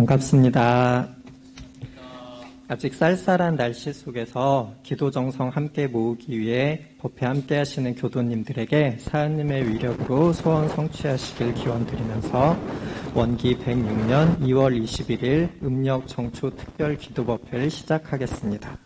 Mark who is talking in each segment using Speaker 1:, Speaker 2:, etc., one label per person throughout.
Speaker 1: 반갑습니다. 아직 쌀쌀한 날씨 속에서 기도 정성 함께 모으기 위해 법회 함께 하시는 교도님들에게 사은님의 위력으로 소원 성취하시길 기원드리면서 원기 106년 2월 21일 음력 정초 특별 기도 법회를 시작하겠습니다.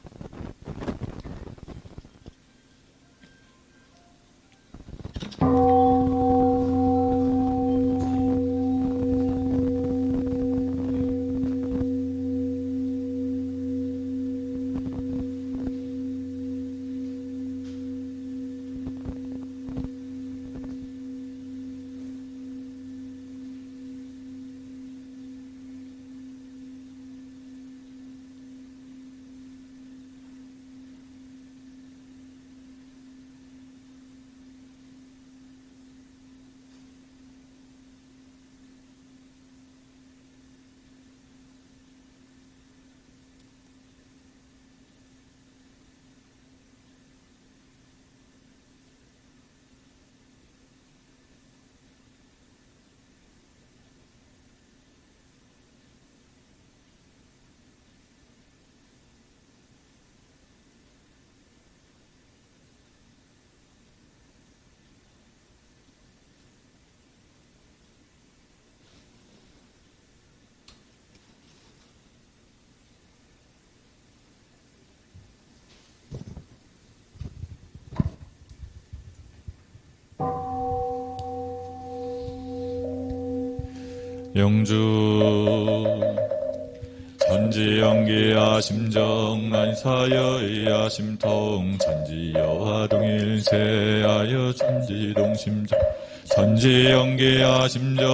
Speaker 2: 영주 전지연기야 심정만사여야 심통 전지여와 동일세하여 전지동심정 전지연기야 심정만사여야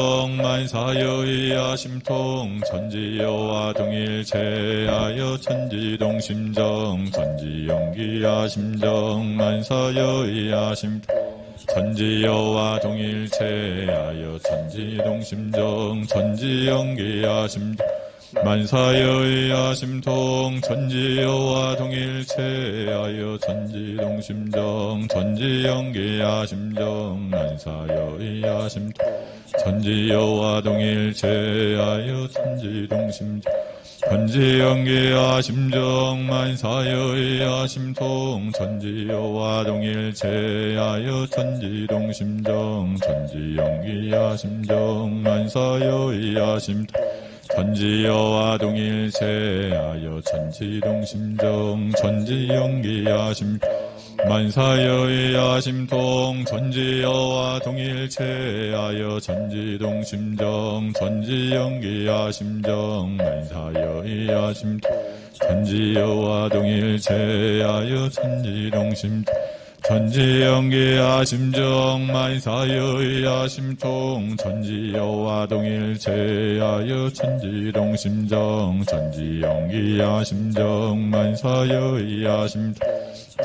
Speaker 2: 심통 전지여와 동일세하여 전지동심정 전지연기야 심정만사여야 심통 전지여와 동일체하여 전지동심정 전지연기야 심정 만사여야 심통 전지여와 동일체하여 전지동심정 전지연기야 심정 만사여야 심통 전지여와 동일체하여 전지동심정 전지연기야 심정 만사여야 심통 전지여와 동일체하여 전지동심정 전지연기야 심정 만사여야 심통 전지여와 동일체하여 전지동심정 전지연기야 심통 만사여야 심통 전지여와 동일체하여 전지동심정 전지연기야 심정 만사여야 심통 전지여와 동일체하여 전지동심정 전지영기야 심정 만사여야 심통 전지여와 동일체하여 천지동 심정 전지영기야 심정 만사여야 심통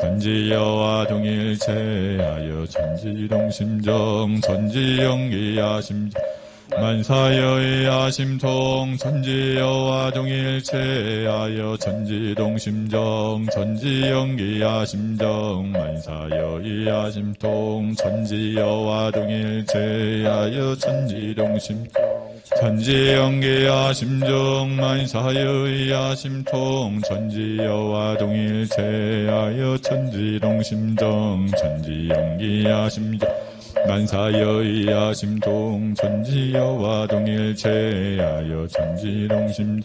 Speaker 2: 전지여와 동일체하여 천지동 심정 전지영기야 심정 만사여야 심통 전지여와 동일체하여 천지동 심정 전지영기야 심정 만사여야 심통 전지여와 동일체하여 천지동 심정 전지영기야 심정 만사여야 심통 전지여와 동일체하여 천지동 심정 전지영기야 심정 만사여야 심통 전지여와 동일체하여 천지동 심정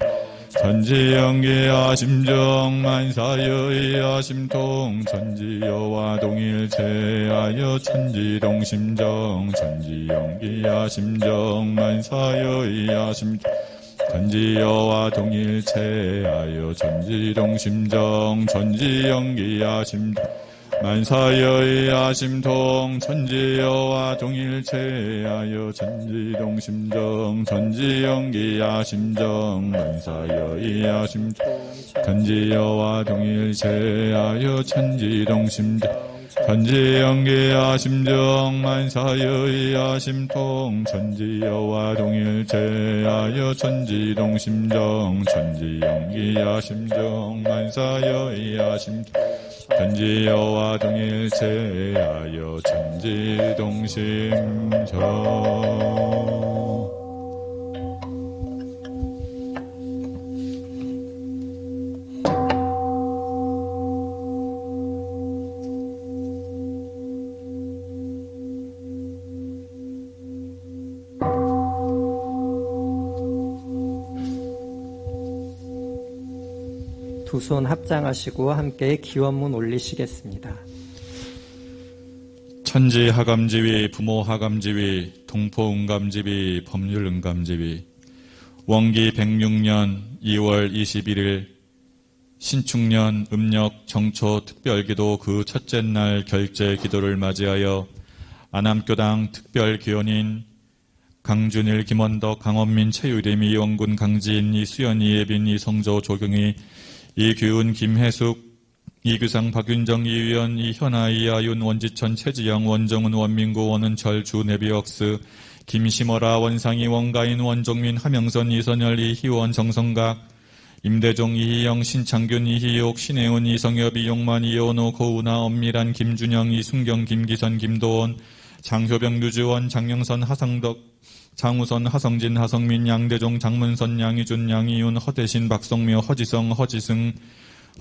Speaker 2: 전지영기야 심정 만사여야 심통 전지여와 동일체하여 천지동 심정 전지영기야 심정 만사여야 심통 전지여와 동일체하여 천지동 심정 전지영기야 심정 만사여야 심통 천지여와 동일체하여 천지동 심정 전지영기야 심정 만사여야 심통 천지여와 동일체하여 천지동 심정 전지영기야 심정 만사여야 심통 전지여와 동일체하여 천지동 심정 전지영기야 심정 만사여야 심통 전지여와 동일체하여 천지동 심정
Speaker 1: 두 손 합장하시고 함께 기원문 올리시겠습니다.
Speaker 2: 천지하감지위, 부모하감지위, 동포응감지위, 법률응감지위 원기 106년 2월 21일 신축년 음력 정초 특별기도 그 첫째 날 결제 기도를 맞이하여 안암교당 특별기원인 강준일, 김원덕, 강원민, 최유림, 이원군, 강지인, 이수연, 이예빈, 이성조, 조경희, 이규은, 김혜숙, 이규상, 박윤정, 이위원, 이현아, 이아윤, 원지천, 최지영, 원정은, 원민구, 원은철, 주네비억스, 김심어라, 원상이, 원가인, 원종민, 하명선, 이선열, 이희원, 정성각, 임대종, 이희영, 신창균, 이희옥, 신혜훈, 이성엽, 이용만, 이현호, 고은아, 엄미란, 김준영, 이순경, 김기선, 김도원, 장효병, 류주원, 장영선, 하상덕, 장우선, 하성진, 하성민, 양대종, 장문선, 양희준, 양희윤, 허대신, 박성묘, 허지성, 허지승,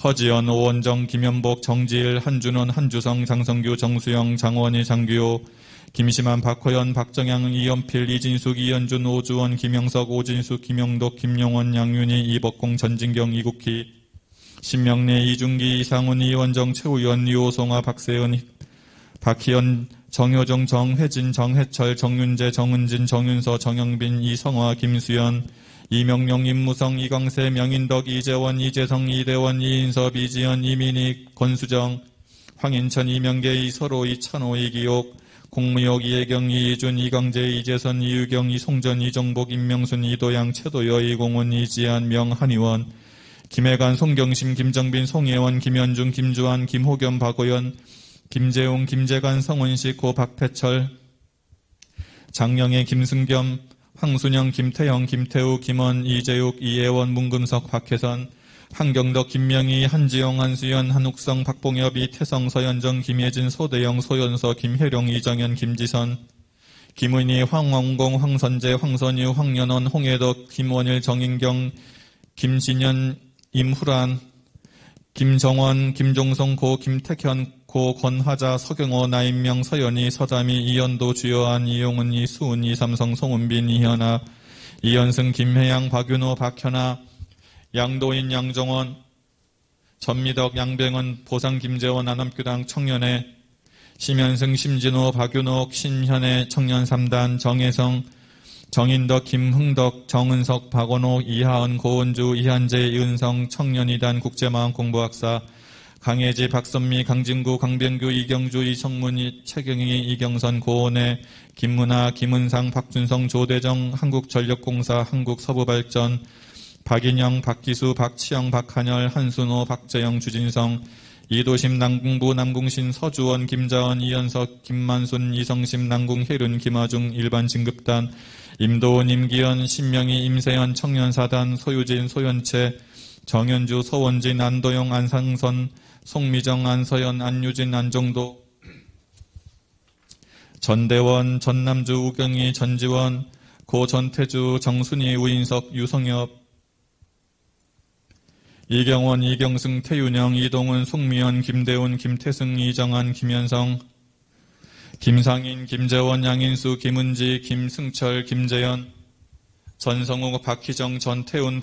Speaker 2: 허지연, 오원정, 김현복, 정지일, 한준원, 한주성, 장성규, 정수영, 장원희, 장규호, 김시만, 박호연, 박정양, 이연필, 이진숙, 이현준, 오주원, 김영석, 오진숙, 김영덕, 김용원, 양윤희, 이복공, 전진경, 이국희, 신명래, 이중기, 이상훈, 이원정, 최우연, 이호송아, 박세연, 박희연, 정효정, 정혜진, 정혜철, 정윤재, 정은진, 정윤서, 정영빈, 이성화, 김수연, 이명용, 임무성, 이광세, 명인덕, 이재원, 이재성, 이대원, 이인섭, 이지연, 이민익, 권수정, 황인천, 이명계, 이서로, 이찬호, 이기옥, 공무역, 이혜경, 이희준, 이강재, 이재선, 이유경, 이송전, 이정복, 임명순, 이도양, 최도여, 이공훈, 이지한, 명한의원, 김혜관, 송경심, 김정빈, 송혜원, 김현중, 김주환, 김호겸, 박호연, 김재웅, 김재관, 성원식, 고 박태철, 장영애, 김승겸, 황순영, 김태형, 김태우, 김원, 이재욱, 이혜원, 문금석, 박혜선, 한경덕, 김명희, 한지영, 한수연, 한욱성, 박봉엽, 이태성, 서현정, 김예진, 소대영, 소연서, 김혜룡, 이정현, 김지선, 김은희, 황원공, 황선재, 황선유, 황연원, 홍혜덕, 김원일, 정인경, 김진현, 임후란, 김정원, 김종성, 고 김택현, 고 권화자, 서경호, 나인명, 서연희, 서담이, 이연도, 주여한, 이용은, 이수은, 이삼성, 송은빈, 이현아, 이현승, 김혜양, 박윤호, 박현아, 양도인, 양정원, 전미덕, 양병은, 보상, 김재원, 안암교당, 청년회, 심현승, 심진호, 박윤옥, 신현애, 청년 3단, 정혜성, 정인덕, 김흥덕, 정은석, 박원옥, 이하은, 고은주, 이한재, 이은성, 청년 2단, 국제마음공부학사, 강혜지, 박선미, 강진구, 강병규, 이경주, 이성문, 최경희, 이경선, 고은혜, 김문아, 김은상, 박준성, 조대정, 한국전력공사, 한국서부발전, 박인영, 박기수, 박치영, 박한열, 한순호, 박재영, 주진성, 이도심, 남궁부, 남궁신, 서주원, 김자원, 이현석, 김만순, 이성심, 남궁혜륜, 김하중, 일반진급단, 임도훈, 임기현, 신명희, 임세현, 청년사단, 소유진, 소연채, 정현주, 서원진, 안도영, 안상선, 송미정, 안서연, 안유진, 안정도, 전대원, 전남주, 우경희, 전지원, 고전태주, 정순희, 우인석, 유성엽, 이경원, 이경승, 태윤영, 이동훈, 송미연, 김대훈, 김태승, 이정한, 김현성, 김상인, 김재원, 양인수, 김은지, 김승철, 김재현, 전성우, 박희정, 전태훈,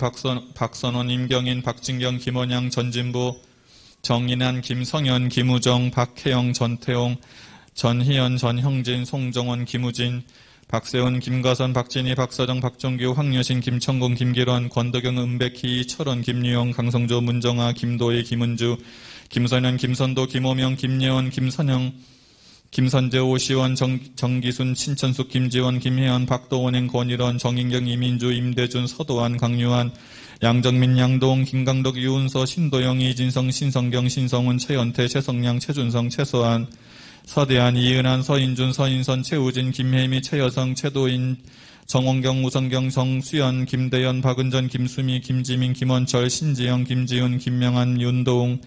Speaker 2: 박선원, 임경인, 박진경, 김원양, 전진부, 정인한, 김성현, 김우정, 박혜영, 전태용, 전희연, 전형진, 송정원, 김우진, 박세훈, 김가선, 박진희, 박서정, 박정규, 황여신, 김천공, 김기란, 권덕영, 은백희, 철원, 김유영, 강성조, 문정아, 김도희, 김은주, 김선현, 김선도, 김호명, 김예원, 김선영, 김선재, 오시원, 정기순, 신천숙, 김지원, 김혜연, 박도원행, 권일원, 정인경, 이민주, 임대준, 서도환, 강유한, 양정민, 양동, 김강덕, 유은서, 신도영, 이진성, 신성경, 신성훈, 최연태, 최성량, 최준성, 최소한, 서대한, 이은한, 서인준, 서인선, 최우진, 김혜미, 최여성, 최도인, 정원경, 우성경, 정수연, 김대연, 박은전, 김수미, 김지민, 김원철, 신지영, 김지훈, 김명한, 윤도웅,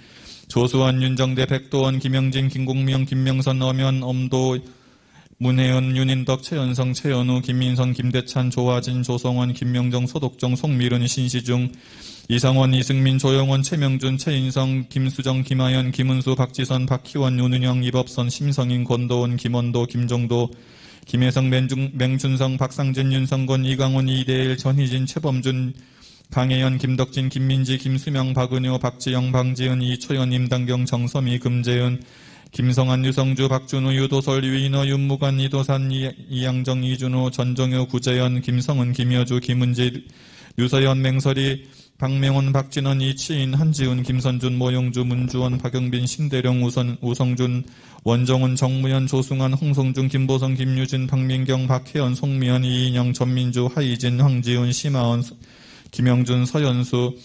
Speaker 2: 조수원, 윤정대, 백도원, 김영진, 김국명, 김명선, 엄연, 엄도, 문혜은, 윤인덕, 최연성, 최연우, 김민선, 김대찬, 조화진, 조성원, 김명정, 소독정, 송미른, 신시중, 이상원, 이승민, 조영원, 최명준, 최인성, 김수정, 김하연, 김은수, 박지선, 박희원, 윤은영, 이법선, 심성인, 권도원, 김원도, 김종도, 김혜성, 맹준성, 박상진, 윤성권, 이강원, 이대일, 전희진, 최범준, 강혜연, 김덕진, 김민지, 김수명, 박은효, 박지영, 방지은, 이초연, 임당경, 정서미, 금재은, 김성한, 유성주, 박준우, 유도설, 유인호, 윤무관, 이도산, 이양정, 이준호, 전정효, 구재현, 김성은, 김여주, 김은지, 유서연, 맹설이, 박명원, 박진원, 이치인, 한지훈, 김선준, 모용주, 문주원, 박영빈, 신대령, 우성준, 원정훈, 정무현, 조승환, 홍성준, 김보성, 김유진, 박민경, 박혜연, 송미연, 이인영, 전민주, 하이진, 황지훈, 심하원, 김영준, 서연수,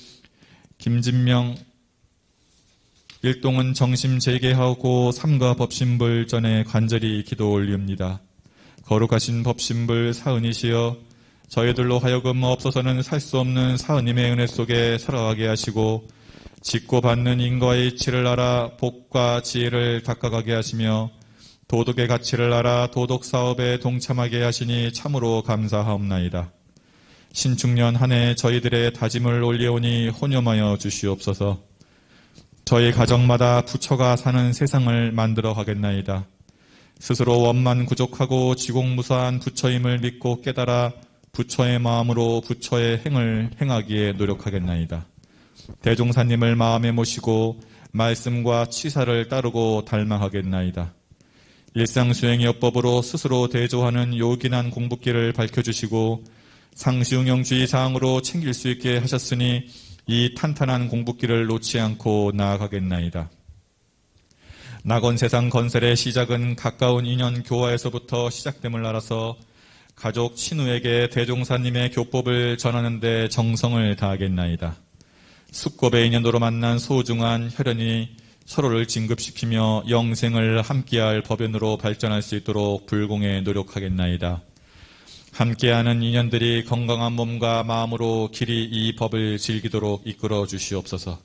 Speaker 2: 김진명, 일동은 정심 재개하고 삼가 법신불 전에 간절히 기도 올립니다. 거룩하신 법신불 사은이시여 저희들로 하여금 없어서는 살 수 없는 사은님의 은혜 속에 살아가게 하시고 짓고 받는 인과의 이치를 알아 복과 지혜를 닦아가게 하시며 도덕의 가치를 알아 도덕사업에 동참하게 하시니 참으로 감사하옵나이다. 신축년 한 해 저희들의 다짐을 올려오니 혼념하여 주시옵소서. 저희 가정마다 부처가 사는 세상을 만들어 가겠나이다. 스스로 원만 구족하고 지공무사한 부처임을 믿고 깨달아 부처의 마음으로 부처의 행을 행하기에 노력하겠나이다. 대종사님을 마음에 모시고 말씀과 치사를 따르고 닮아가겠나이다. 일상수행의 여법으로 스스로 대조하는 요긴한 공부길을 밝혀주시고 상시응용주의 사항으로 챙길 수 있게 하셨으니 이 탄탄한 공부길을 놓지 않고 나아가겠나이다. 낙원 세상 건설의 시작은 가까운 인연 교화에서부터 시작됨을 알아서 가족 친우에게 대종사님의 교법을 전하는 데 정성을 다하겠나이다. 숙겁의 인연으로 만난 소중한 혈연이 서로를 진급시키며 영생을 함께할 법연으로 발전할 수 있도록 불공에 노력하겠나이다. 함께하는 인연들이 건강한 몸과 마음으로 길이 이 법을 즐기도록 이끌어 주시옵소서.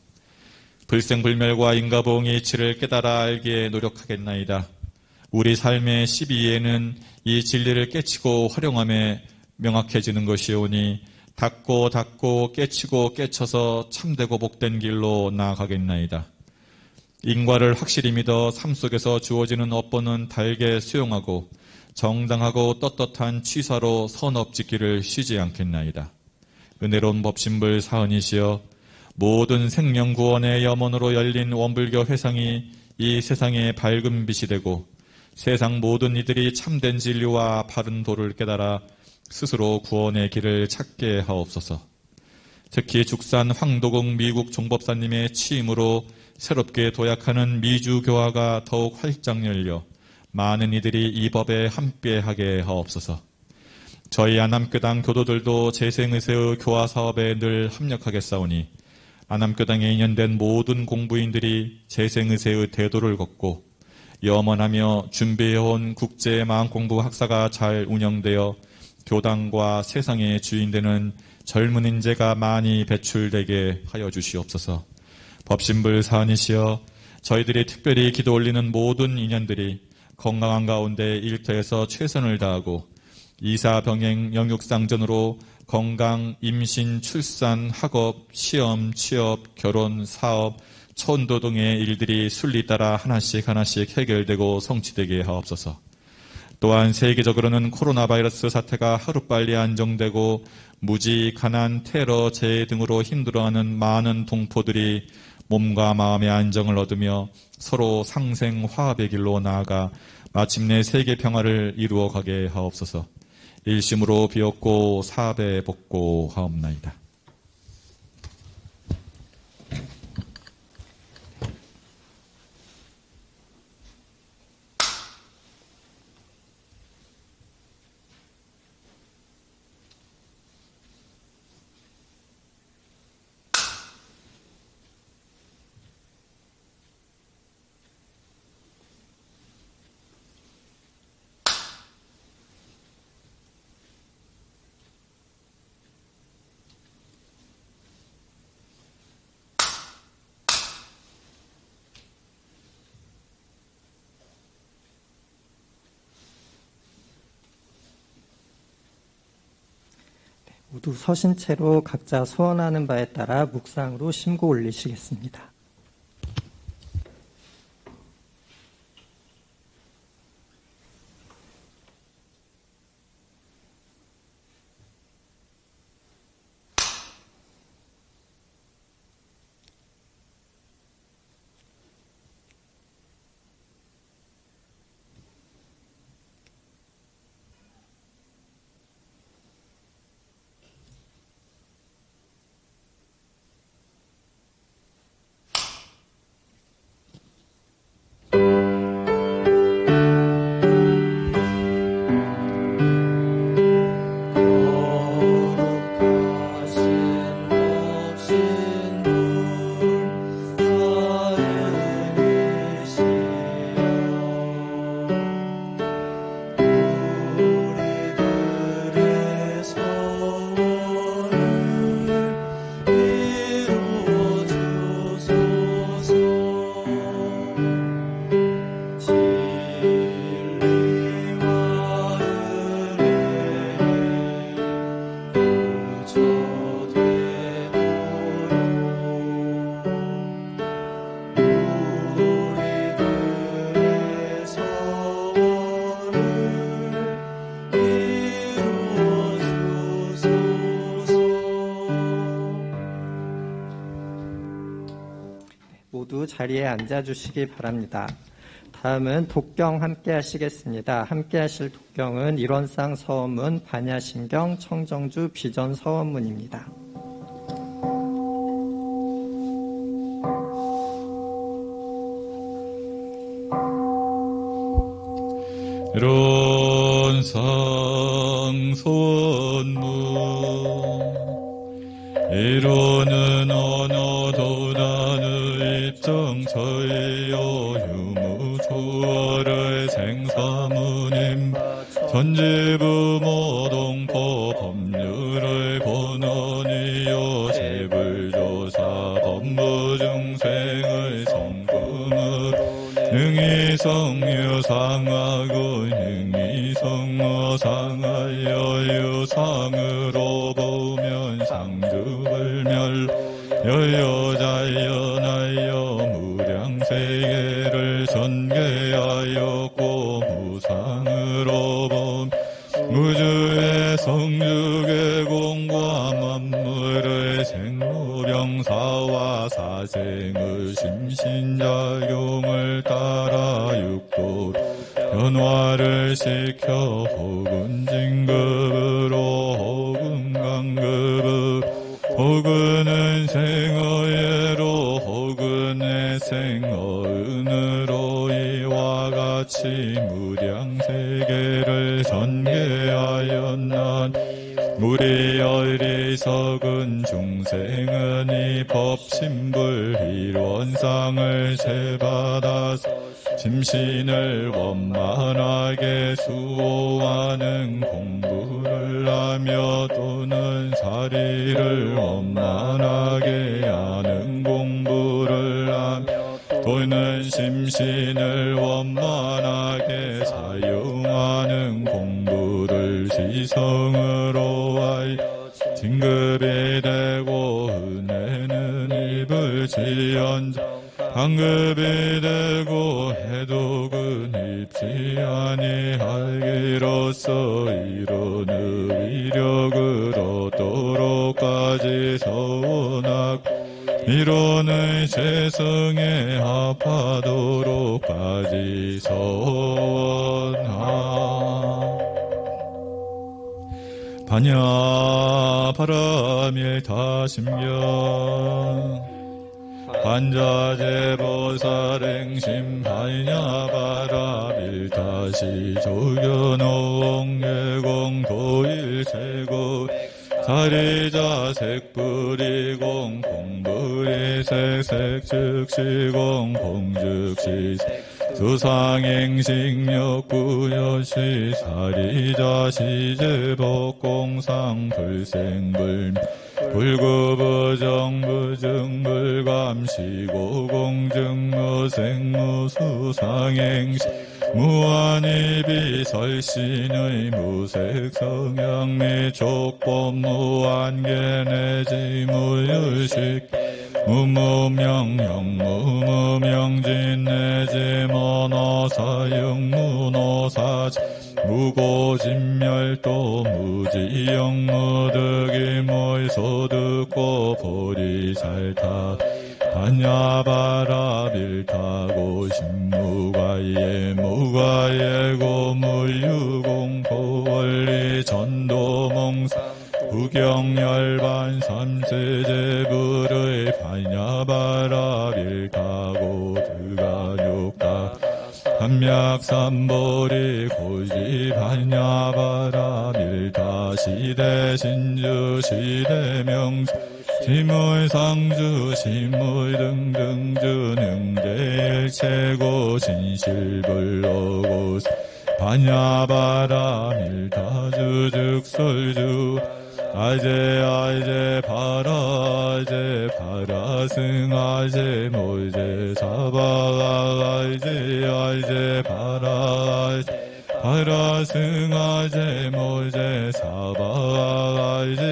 Speaker 2: 불생불멸과 인과보응의 이치를 깨달아 알기에 노력하겠나이다. 우리 삶의 12예는 이 진리를 깨치고 활용함에 명확해지는 것이오니 닦고 깨치고 깨쳐서 참되고 복된 길로 나아가겠나이다. 인과를 확실히 믿어 삶 속에서 주어지는 업보는 달게 수용하고 정당하고 떳떳한 취사로 선업 짓기를 쉬지 않겠나이다. 은혜로운 법신불 사은이시여 모든 생명구원의 염원으로 열린 원불교 회상이 이 세상의 밝은 빛이 되고 세상 모든 이들이 참된 진리와 바른 도를 깨달아 스스로 구원의 길을 찾게 하옵소서. 특히 죽산 황도국 미국 종법사님의 취임으로 새롭게 도약하는 미주교화가 더욱 활짝 열려 많은 이들이 이 법에 함께하게 하옵소서. 저희 안암교당 교도들도 재생의세의 교화 사업에 늘 합력하겠사오니 안암교당에 인연된 모든 공부인들이 재생의세의 대도를 걷고 염원하며 준비해온 국제마음공부 학사가 잘 운영되어 교당과 세상의 주인되는 젊은 인재가 많이 배출되게 하여 주시옵소서. 법신불 사은이시여 저희들이 특별히 기도 올리는 모든 인연들이 건강한 가운데 일터에서 최선을 다하고 이사병행 영육상전으로 건강, 임신, 출산, 학업, 시험, 취업, 결혼, 사업, 천도 등의 일들이 순리 따라 하나씩 해결되고 성취되게 하옵소서. 또한 세계적으로는 코로나 바이러스 사태가 하루빨리 안정되고 무지, 가난, 테러, 재해 등으로 힘들어하는 많은 동포들이 몸과 마음의 안정을 얻으며 서로 상생 화합의 길로 나아가 마침내 세계 평화를 이루어가게 하옵소서. 일심으로 비었고 사배 복고 하옵나이다.
Speaker 1: 모두 서신 채로 각자 소원하는 바에 따라 묵상으로 심고 올리시겠습니다. 모두 자리에 앉아주시기 바랍니다. 다음은 독경 함께 하시겠습니다. 함께 하실 독경은 일원상 서원문, 반야심경, 청정주 비전 서원문입니다.
Speaker 2: 일원상 서원문. 이로는 언어도 나의 입정처이요 유무초월의 생사무님 전지부모동포 법률의 본원이요 재불조사 법무중생의 성금으로 능이성유상하고 능이성어상하여 유상으로 보면 상주불멸 여여자연하여 무량세계를 전개하였고 무상으로 본 무주의 성주계공과 만물의 생로병사와 사생의 심신작용을 따라 육도 변화를 시켜 혹은 진급으로 혹은 강급으로 혹은 생어예로 혹은 태생 어른으로 이와 같이 무량 세계를 전개하였나니 우리 어리석은 중생은 이 법신불 일원상을 제받아서 심신을 원만하게 수호하는 공부를 하며 또는 사리를 원만하게 하는 공부를 하며 또는 심신을 원만하게 사용하는 공부를 지성으로 하여 진급이 되고 은혜는 입을지언정 방급이 되고 해독은 입지 아니하기로써 이런 위력을 얻도록까지 서원하고 이론의 재성에 합하도록까지 서원하 반야 바람일타심경 반자재보살행심 반야바라밀다시 조견홍예공 도일세고 사리자 색불이공 공불이색색 즉시공 공즉시 수상행식력부여시 사리자 시제법공상 불생불 불구부정부증불감시고공증무생무수상행시 무한이비설신의 무색성향 및 족법무한계내지 무유식 무무명령 무무명진 내지 모노사영무노사지 무고진멸도 무지영 무득이 모이소득고 보리살타 반야바라빌타고 신무가예 무가예고 무유공포 원리 전도몽상 부경열반 삼세제불의 반야바라빌타고 드가육다 삼약삼보리 고지 반야바라밀타 시대신주 시대명수 시물상주 시물등등주 능제일체고 진실불로고 반야바라밀타 주즉설주 아제 바라제 바라승아제 모제 사바아제 바라승아제 모제 사바아제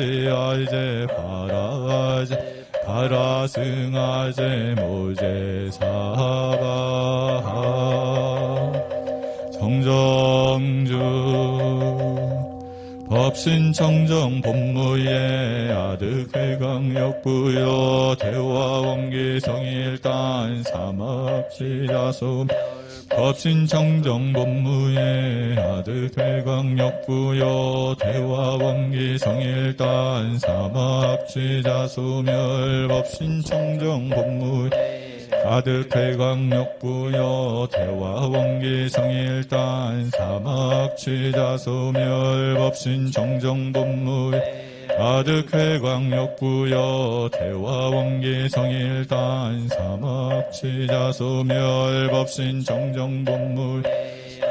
Speaker 2: 바라승아제 모제 사바 정정주 법신청정 법무예 아득회강역부여 대화원기성일단 삼합시자수 법신청정 법무예 아득회강역부여 대화원기성일단 삼합시자수멸 법신청정 법무예 아득회광역부여 대화원기성일단 사막취자소멸 법신정정법무예 아득회광역부여 대화원기성일단 사막취자소멸 법신정정법무예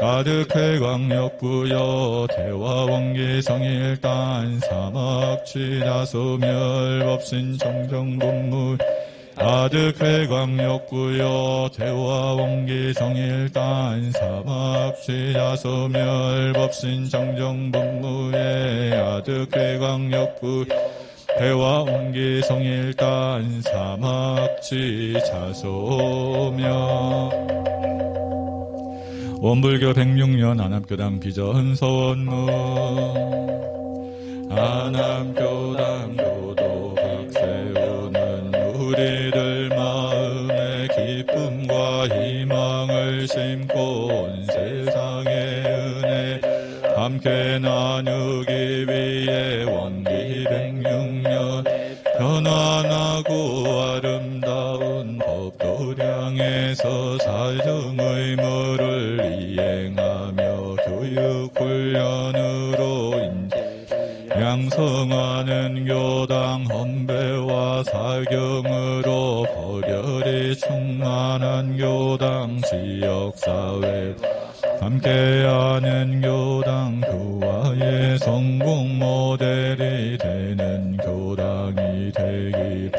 Speaker 2: 아득회광역부여 대화원기성일단 사막취자소멸 법신정정법무예 아득회광역부여 대화원기성일단 사막취자소멸 법신정정법무예 아득회광역부 대화원기성일단 사막취자소멸 원불교 106년 안암교당 비전서원무 안암교당 교도각 세우는 우리들 마음에 기쁨과 희망을 심고 온 세상의 은혜 함께 나누기 위해 원기 106년 편안하고 아름다운 바른 법도량에서 사정 의무를 이행하며 교육 훈련으로 양성하는 교당 헌배와 사경으로 벌열이 충만한 교당 지역사회 함께하는 교당 교화의 성공 모델이 되는 교당이 되기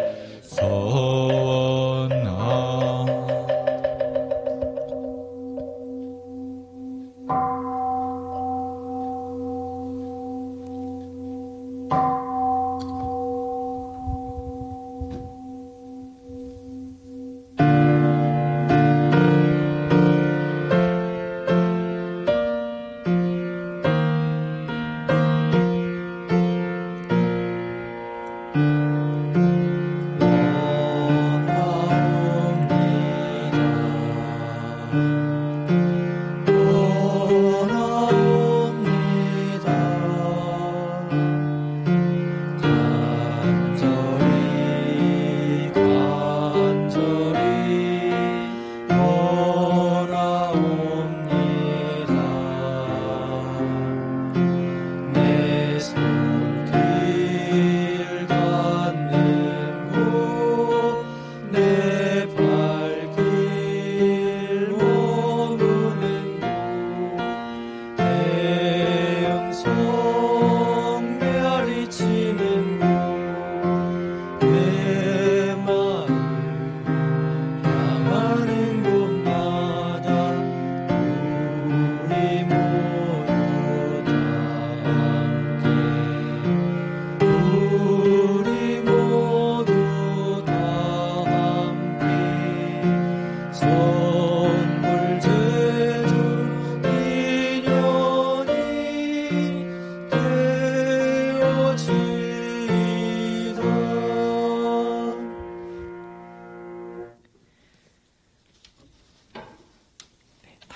Speaker 2: 서원하.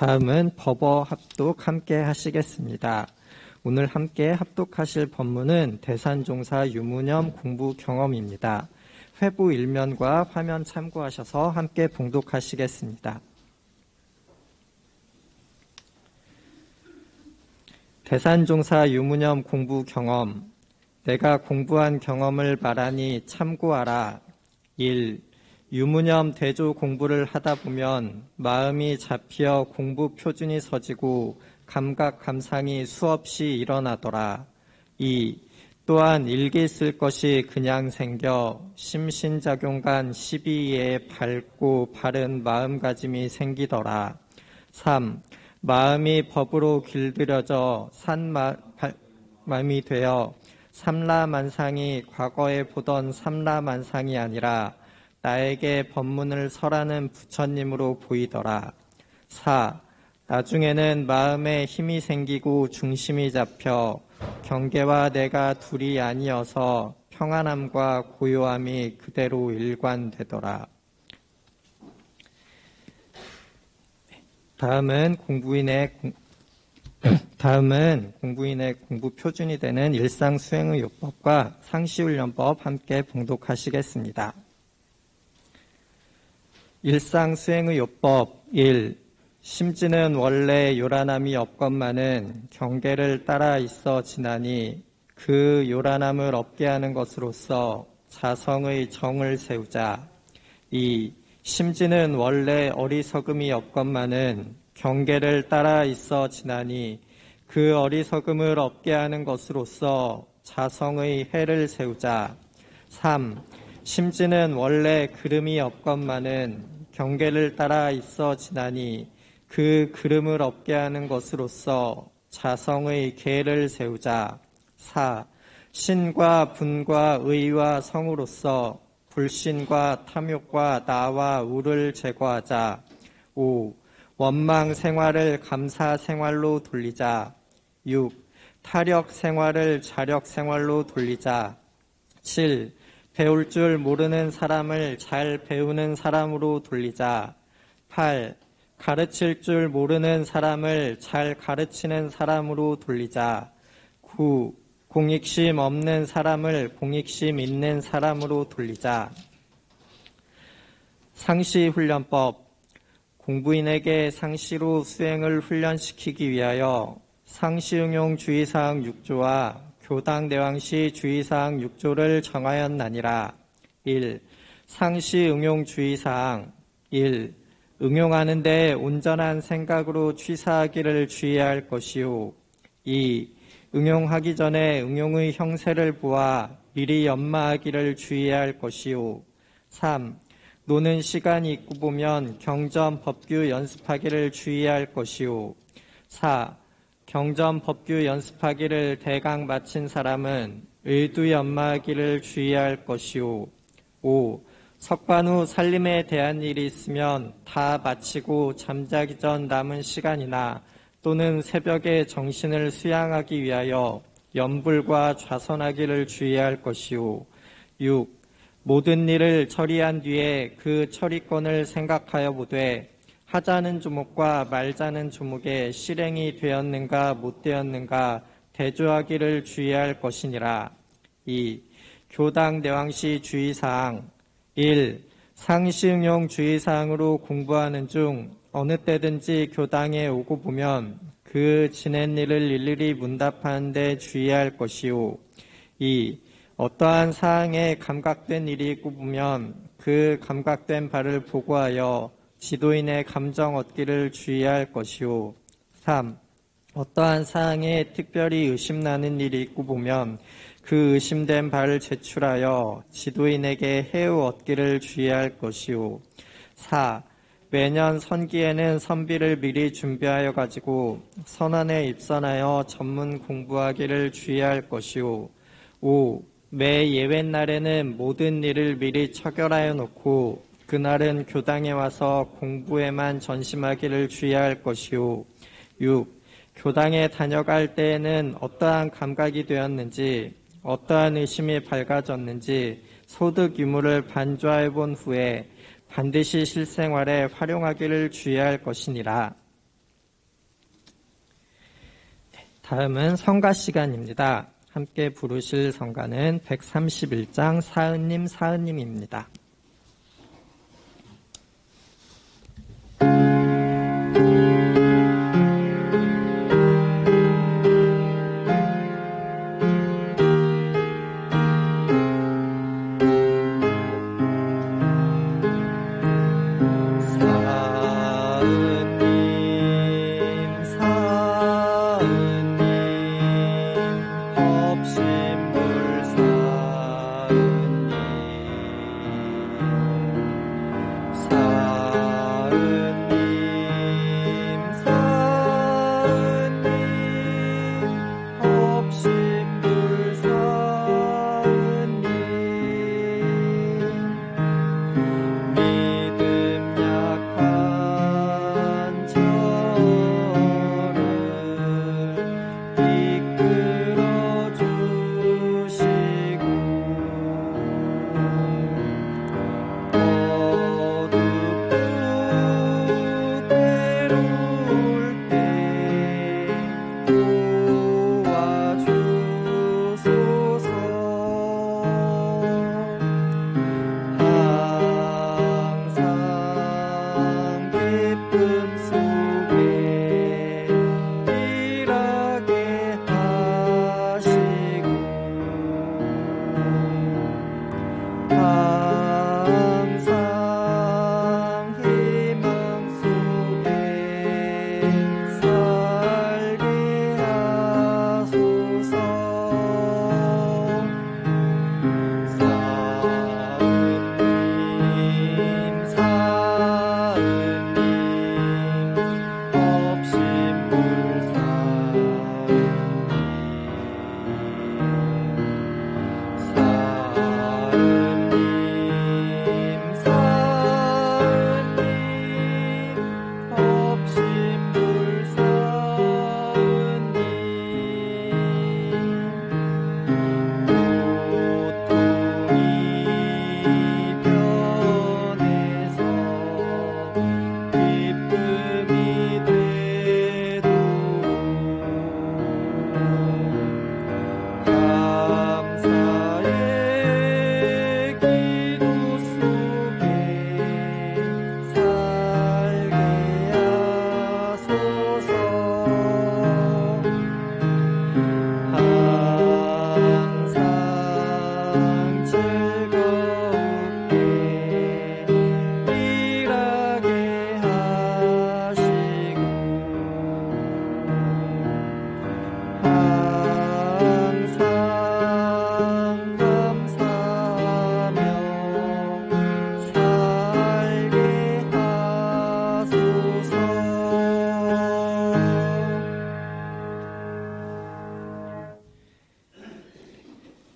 Speaker 1: 다음은 법어 합독 함께 하시겠습니다. 오늘 함께 합독하실 법문은 대산종사 유무념 공부 경험입니다. 회부 1면과 화면 참고하셔서 함께 봉독하시겠습니다. 대산종사 유무념 공부 경험. 내가 공부한 경험을 말하니 참고하라. 1. 유무념 대조 공부를 하다 보면 마음이 잡혀 공부 표준이 서지고 감각 감상이 수없이 일어나더라. 2. 또한 일기 쓸 것이 그냥 생겨 심신작용간 12에 밝고 바른 마음가짐이 생기더라. 3. 마음이 법으로 길들여져 산마음이 되어 삼라만상이 과거에 보던 삼라만상이 아니라 나에게 법문을 설하는 부처님으로 보이더라. 4. 나중에는 마음에 힘이 생기고 중심이 잡혀 경계와 내가 둘이 아니어서 평안함과 고요함이 그대로 일관되더라. 다음은 공부인의 공부 표준이 되는 일상 수행의 요법과 상시훈련법 함께 봉독하시겠습니다. 일상 수행의 요법 1. 심지는 원래 요란함이 없건만은 경계를 따라 있어 지나니 그 요란함을 없게 하는 것으로서 자성의 정을 세우자. 2. 심지는 원래 어리석음이 없건만은 경계를 따라 있어 지나니 그 어리석음을 없게 하는 것으로서 자성의 해를 세우자. 3. 심지는 원래 그름이 없건만은 경계를 따라 있어 지나니 그 그름을 없게 하는 것으로서 자성의 계를 세우자. 4. 신과 분과 의와 성으로서 불신과 탐욕과 나와 우를 제거하자. 5. 원망 생활을 감사 생활로 돌리자. 6. 타력 생활을 자력 생활로 돌리자. 7. 배울 줄 모르는 사람을 잘 배우는 사람으로 돌리자. 8. 가르칠 줄 모르는 사람을 잘 가르치는 사람으로 돌리자. 9. 공익심 없는 사람을 공익심 있는 사람으로 돌리자. 상시훈련법. 공부인에게 상시로 수행을 훈련시키기 위하여 상시응용 주의사항 6조와 교당 내왕시 주의사항 6조를 정하였나니라. 1. 상시응용 주의사항. 1. 응용하는 데 온전한 생각으로 취사하기를 주의할 것이요. 2. 응용하기 전에 응용의 형세를 보아 미리 연마하기를 주의할 것이요. 3. 노는 시간이 있고 보면 경전 법규 연습하기를 주의할 것이요. 4. 경전 법규 연습하기를 대강 마친 사람은 의두 연마하기를 주의할 것이요. 5. 석반 후 살림에 대한 일이 있으면 다 마치고 잠자기 전 남은 시간이나 또는 새벽에 정신을 수양하기 위하여 염불과 좌선하기를 주의할 것이요. 6. 모든 일을 처리한 뒤에 그 처리권을 생각하여 보되 하자는 조목과 말자는 조목에 실행이 되었는가 못 되었는가 대조하기를 주의할 것이니라. 2. 교당 내왕시 주의사항. 1. 상시응용 주의사항으로 공부하는 중 어느 때든지 교당에 오고 보면 그 지낸 일을 일일이 문답하는 데 주의할 것이요. 2. 어떠한 사항에 감각된 일이 있고 보면 그 감각된 바를 보고하여 지도인의 감정 얻기를 주의할 것이요. 3. 어떠한 사항에 특별히 의심나는 일이 있고 보면 그 의심된 바를 제출하여 지도인에게 해우 얻기를 주의할 것이요. 4. 매년 선기에는 선비를 미리 준비하여 가지고 선안에 입선하여 전문 공부하기를 주의할 것이요. 5. 매 예외날에는 모든 일을 미리 처결하여 놓고 그날은 교당에 와서 공부에만 전심하기를 주의할 것이요. 6. 교당에 다녀갈 때에는 어떠한 감각이 되었는지 어떠한 의심이 밝아졌는지 소득 유무를 반조해 본 후에 반드시 실생활에 활용하기를 주의할 것이니라. 다음은 성가 시간입니다. 함께 부르실 성가는 131장 사은님 사은님입니다.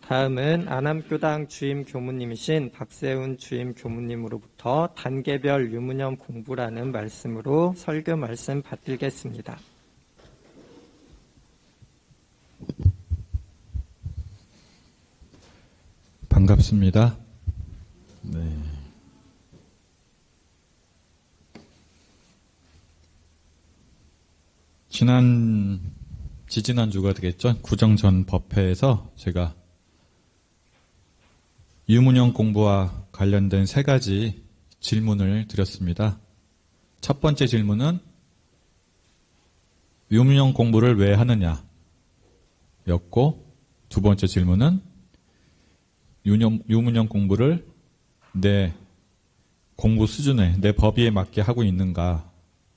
Speaker 1: 다음은 안암교당 주임 교무님이신 박세훈 주임 교무님으로부터 단계별 유무념 공부라는 말씀으로 설교 말씀 받들겠습니다.
Speaker 2: 반갑습니다. 네. 지지난주가 되겠죠. 구정전 법회에서 제가 유무념 공부와 관련된 3가지 질문을 드렸습니다. 첫 번째 질문은 유무념 공부를 왜 하느냐 였고, 두 번째 질문은 유무념 공부를 내 공부 수준에, 내 법위에 맞게 하고 있는가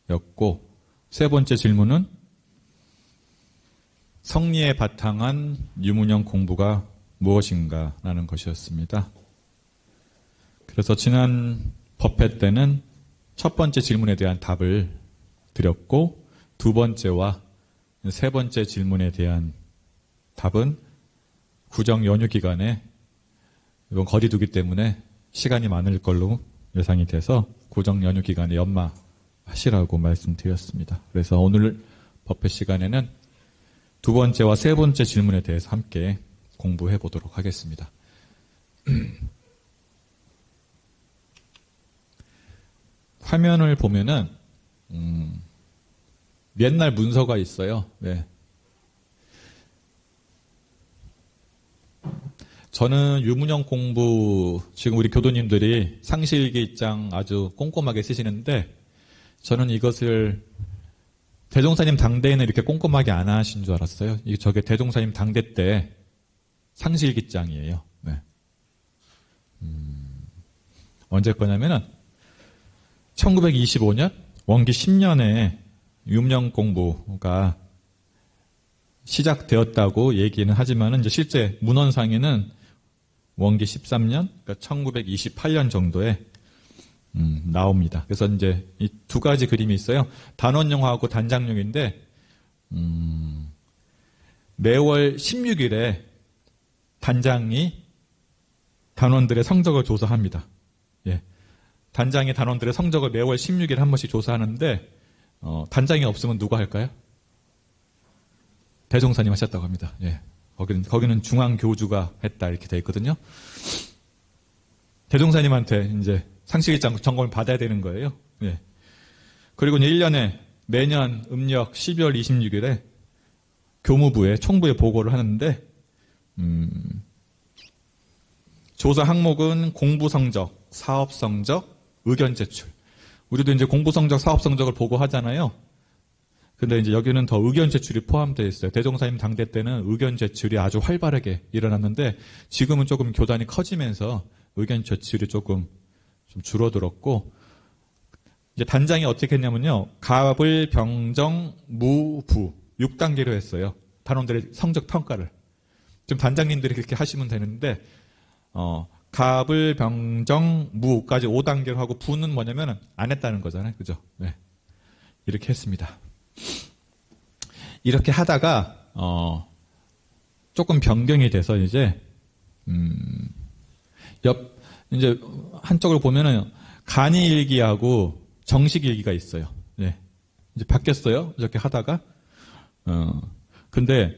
Speaker 2: 였고, 세 번째 질문은 성리에 바탕한 유무념 공부가 무엇인가 라는 것이었습니다. 그래서 지난 법회 때는 첫 번째 질문에 대한 답을 드렸고, 두 번째와 세 번째 질문에 대한 답은 구정 연휴 기간에 이건 거리두기 때문에 시간이 많을 걸로 예상이 돼서 구정 연휴 기간에 연마하시라고 말씀드렸습니다. 그래서 오늘 법회 시간에는 두 번째와 세 번째 질문에 대해서 함께 공부해 보도록 하겠습니다. 화면을 보면은 옛날 문서가 있어요. 네. 저는 유무념 공부, 지금 우리 교도님들이 상시일기 입장 아주 꼼꼼하게 쓰시는데, 저는 이것을 대종사님 당대에는 이렇게 꼼꼼하게 안 하신 줄 알았어요. 저게 대종사님 당대 때 상시일기장이에요. 네. 언제 거냐면은 1925년 원기 10년에 유무념 공부가 시작되었다고 얘기는 하지만은 이제 실제 문헌상에는 원기 13년, 그러니까 1928년 정도에 나옵니다. 그래서 이제 이 두 가지 그림이 있어요. 단원용하고 단장용인데, 매월 16일에 단장이 단원들의 성적을 조사합니다. 예. 단장이 단원들의 성적을 매월 16일에 한 번씩 조사하는데, 단장이 없으면 누가 할까요? 대종사님 하셨다고 합니다. 예. 거기는 중앙교주가 했다 이렇게 되어 있거든요. 대종사님한테 이제 상식일장 점검을 받아야 되는 거예요. 예. 그리고 이제 1년에 매년 음력 12월 26일에 교무부에 총부에 보고를 하는데, 조사 항목은 공부 성적, 사업 성적, 의견 제출. 우리도 이제 공부 성적, 사업 성적을 보고하잖아요. 근데 이제 여기는 더 의견 제출이 포함되어 있어요. 대종사님 당대 때는 의견 제출이 아주 활발하게 일어났는데, 지금은 조금 교단이 커지면서 의견 제출이 조금 좀 줄어들었고, 이제 단장이 어떻게 했냐면요. 갑을, 병정, 무, 부 6단계로 했어요. 단원들의 성적 평가를. 지금 단장님들이 그렇게 하시면 되는데, 갑을, 병정, 무까지 5단계로 하고, 부는 뭐냐면 안 했다는 거잖아요. 그죠? 네. 이렇게 했습니다. 이렇게 하다가 조금 변경이 돼서 이제 이제 한쪽을 보면은 간이일기하고 정식일기가 있어요. 네. 이제 바뀌었어요. 이렇게 하다가 근데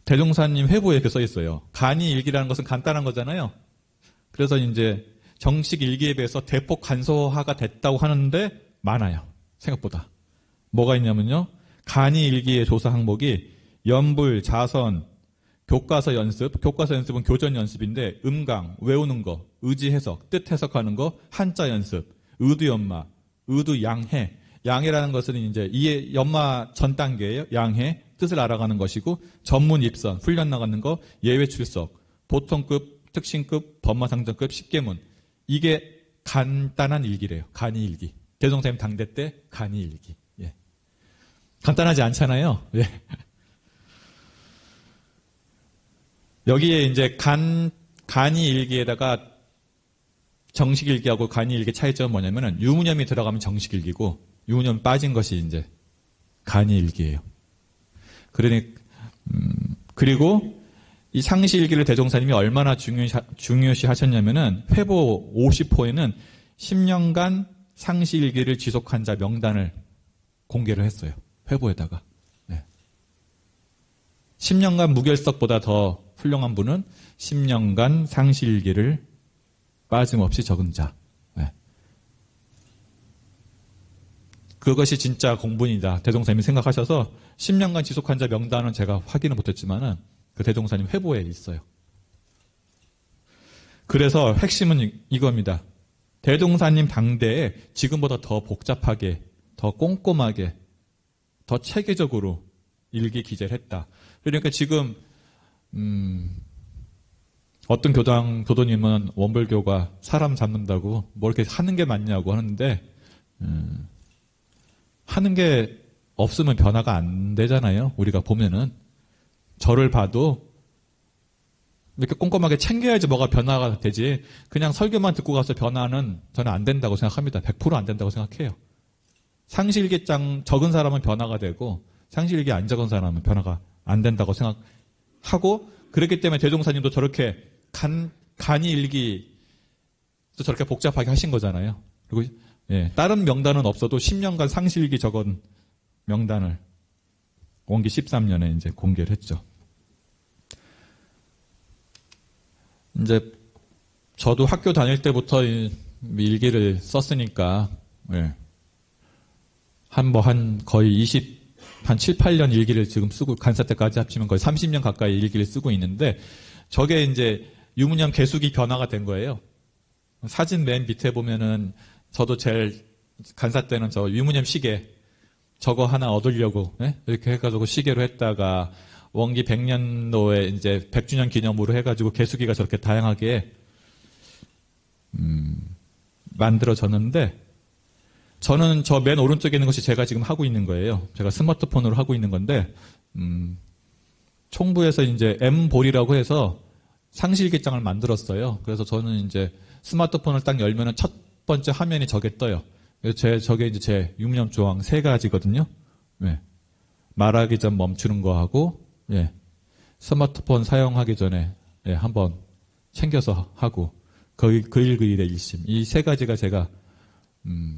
Speaker 2: 대종사님 회부에 이렇게 써 있어요. 간이일기라는 것은 간단한 거잖아요. 그래서 이제 정식일기에 비해서 대폭 간소화가 됐다고 하는데 많아요. 생각보다. 뭐가 있냐면요. 간이일기의 조사 항목이 연불, 자선, 교과서 연습, 교과서 연습은 교전 연습인데 음강, 외우는 거, 의지 해석, 뜻 해석하는 거, 한자 연습, 의두 연마, 의두 양해. 양해라는 것은 이제 이해 연마 전 단계예요. 양해, 뜻을 알아가는 것이고, 전문 입선, 훈련 나가는 거, 예외 출석, 보통급, 특신급, 법마상전급, 십계문. 이게 간단한 일기래요. 간이일기. 대종사님 당대 때 간이일기. 예. 간단하지 않잖아요. 예. 여기에 이제 간이일기에다가 정식일기하고 간이일기 차이점은 뭐냐면은 유무념이 들어가면 정식일기고 유무념 빠진 것이 이제 간이일기예요. 그러니 그리고 이 상시일기를 대종사님이 얼마나 중요시 하셨냐면은 회보 50호에는 10년간 상시일기를 지속한 자 명단을 공개를 했어요. 회보에다가. 네. 10년간 무결석보다 더 훌륭한 분은 10년간 상시일기를 빠짐없이 적은 자. 네. 그것이 진짜 공분이다. 대종사님이 생각하셔서 10년간 지속한 자 명단은 제가 확인을 못했지만은 그 대종사님 회보에 있어요. 그래서 핵심은 이겁니다. 대종사님 당대에 지금보다 더 복잡하게, 더 꼼꼼하게, 더 체계적으로 일기 기재를 했다. 그러니까 지금 어떤 교도님은 원불교가 사람 잡는다고 뭐 이렇게 하는 게 맞냐고 하는데 하는 게 없으면 변화가 안 되잖아요. 우리가 보면은 저를 봐도 이렇게 꼼꼼하게 챙겨야지 뭐가 변화가 되지. 그냥 설교만 듣고 가서 변화는 저는 안 된다고 생각합니다. 100% 안 된다고 생각해요. 상시일기장 적은 사람은 변화가 되고 상시일기 안 적은 사람은 변화가 안 된다고 생각하고, 그렇기 때문에 대종사님도 저렇게 간이 일기 또 저렇게 복잡하게 하신 거잖아요. 그리고 다른 명단은 없어도 10년간 상시일기 적은 명단을 원기 13년에 이제 공개를 했죠. 이제 저도 학교 다닐 때부터 일기를 썼으니까 거의 7, 8년 일기를 지금 쓰고, 간사 때까지 합치면 거의 30년 가까이 일기를 쓰고 있는데, 저게 이제 유문형 개수기 변화가 된 거예요. 사진 맨 밑에 보면은 저도 제일 간사 때는 저 유문형 시계 저거 하나 얻으려고 이렇게 해가지고 시계로 했다가 원기 100년도에 이제 100주년 기념으로 해가지고 개수기가 저렇게 다양하게 만들어졌는데, 저는 저 맨 오른쪽에 있는 것이 제가 지금 하고 있는 거예요. 제가 스마트폰으로 하고 있는 건데, 총부에서 이제 M볼이라고 해서 상시일기장을 만들었어요. 그래서 저는 이제 스마트폰을 딱 열면은 첫 번째 화면이 저게 떠요. 저게 이제 제 유무념 조항 3가지거든요. 말하기 전 멈추는 거 하고, 스마트폰 사용하기 전에 한번 챙겨서 하고, 그일의 일심. 이 3가지가 제가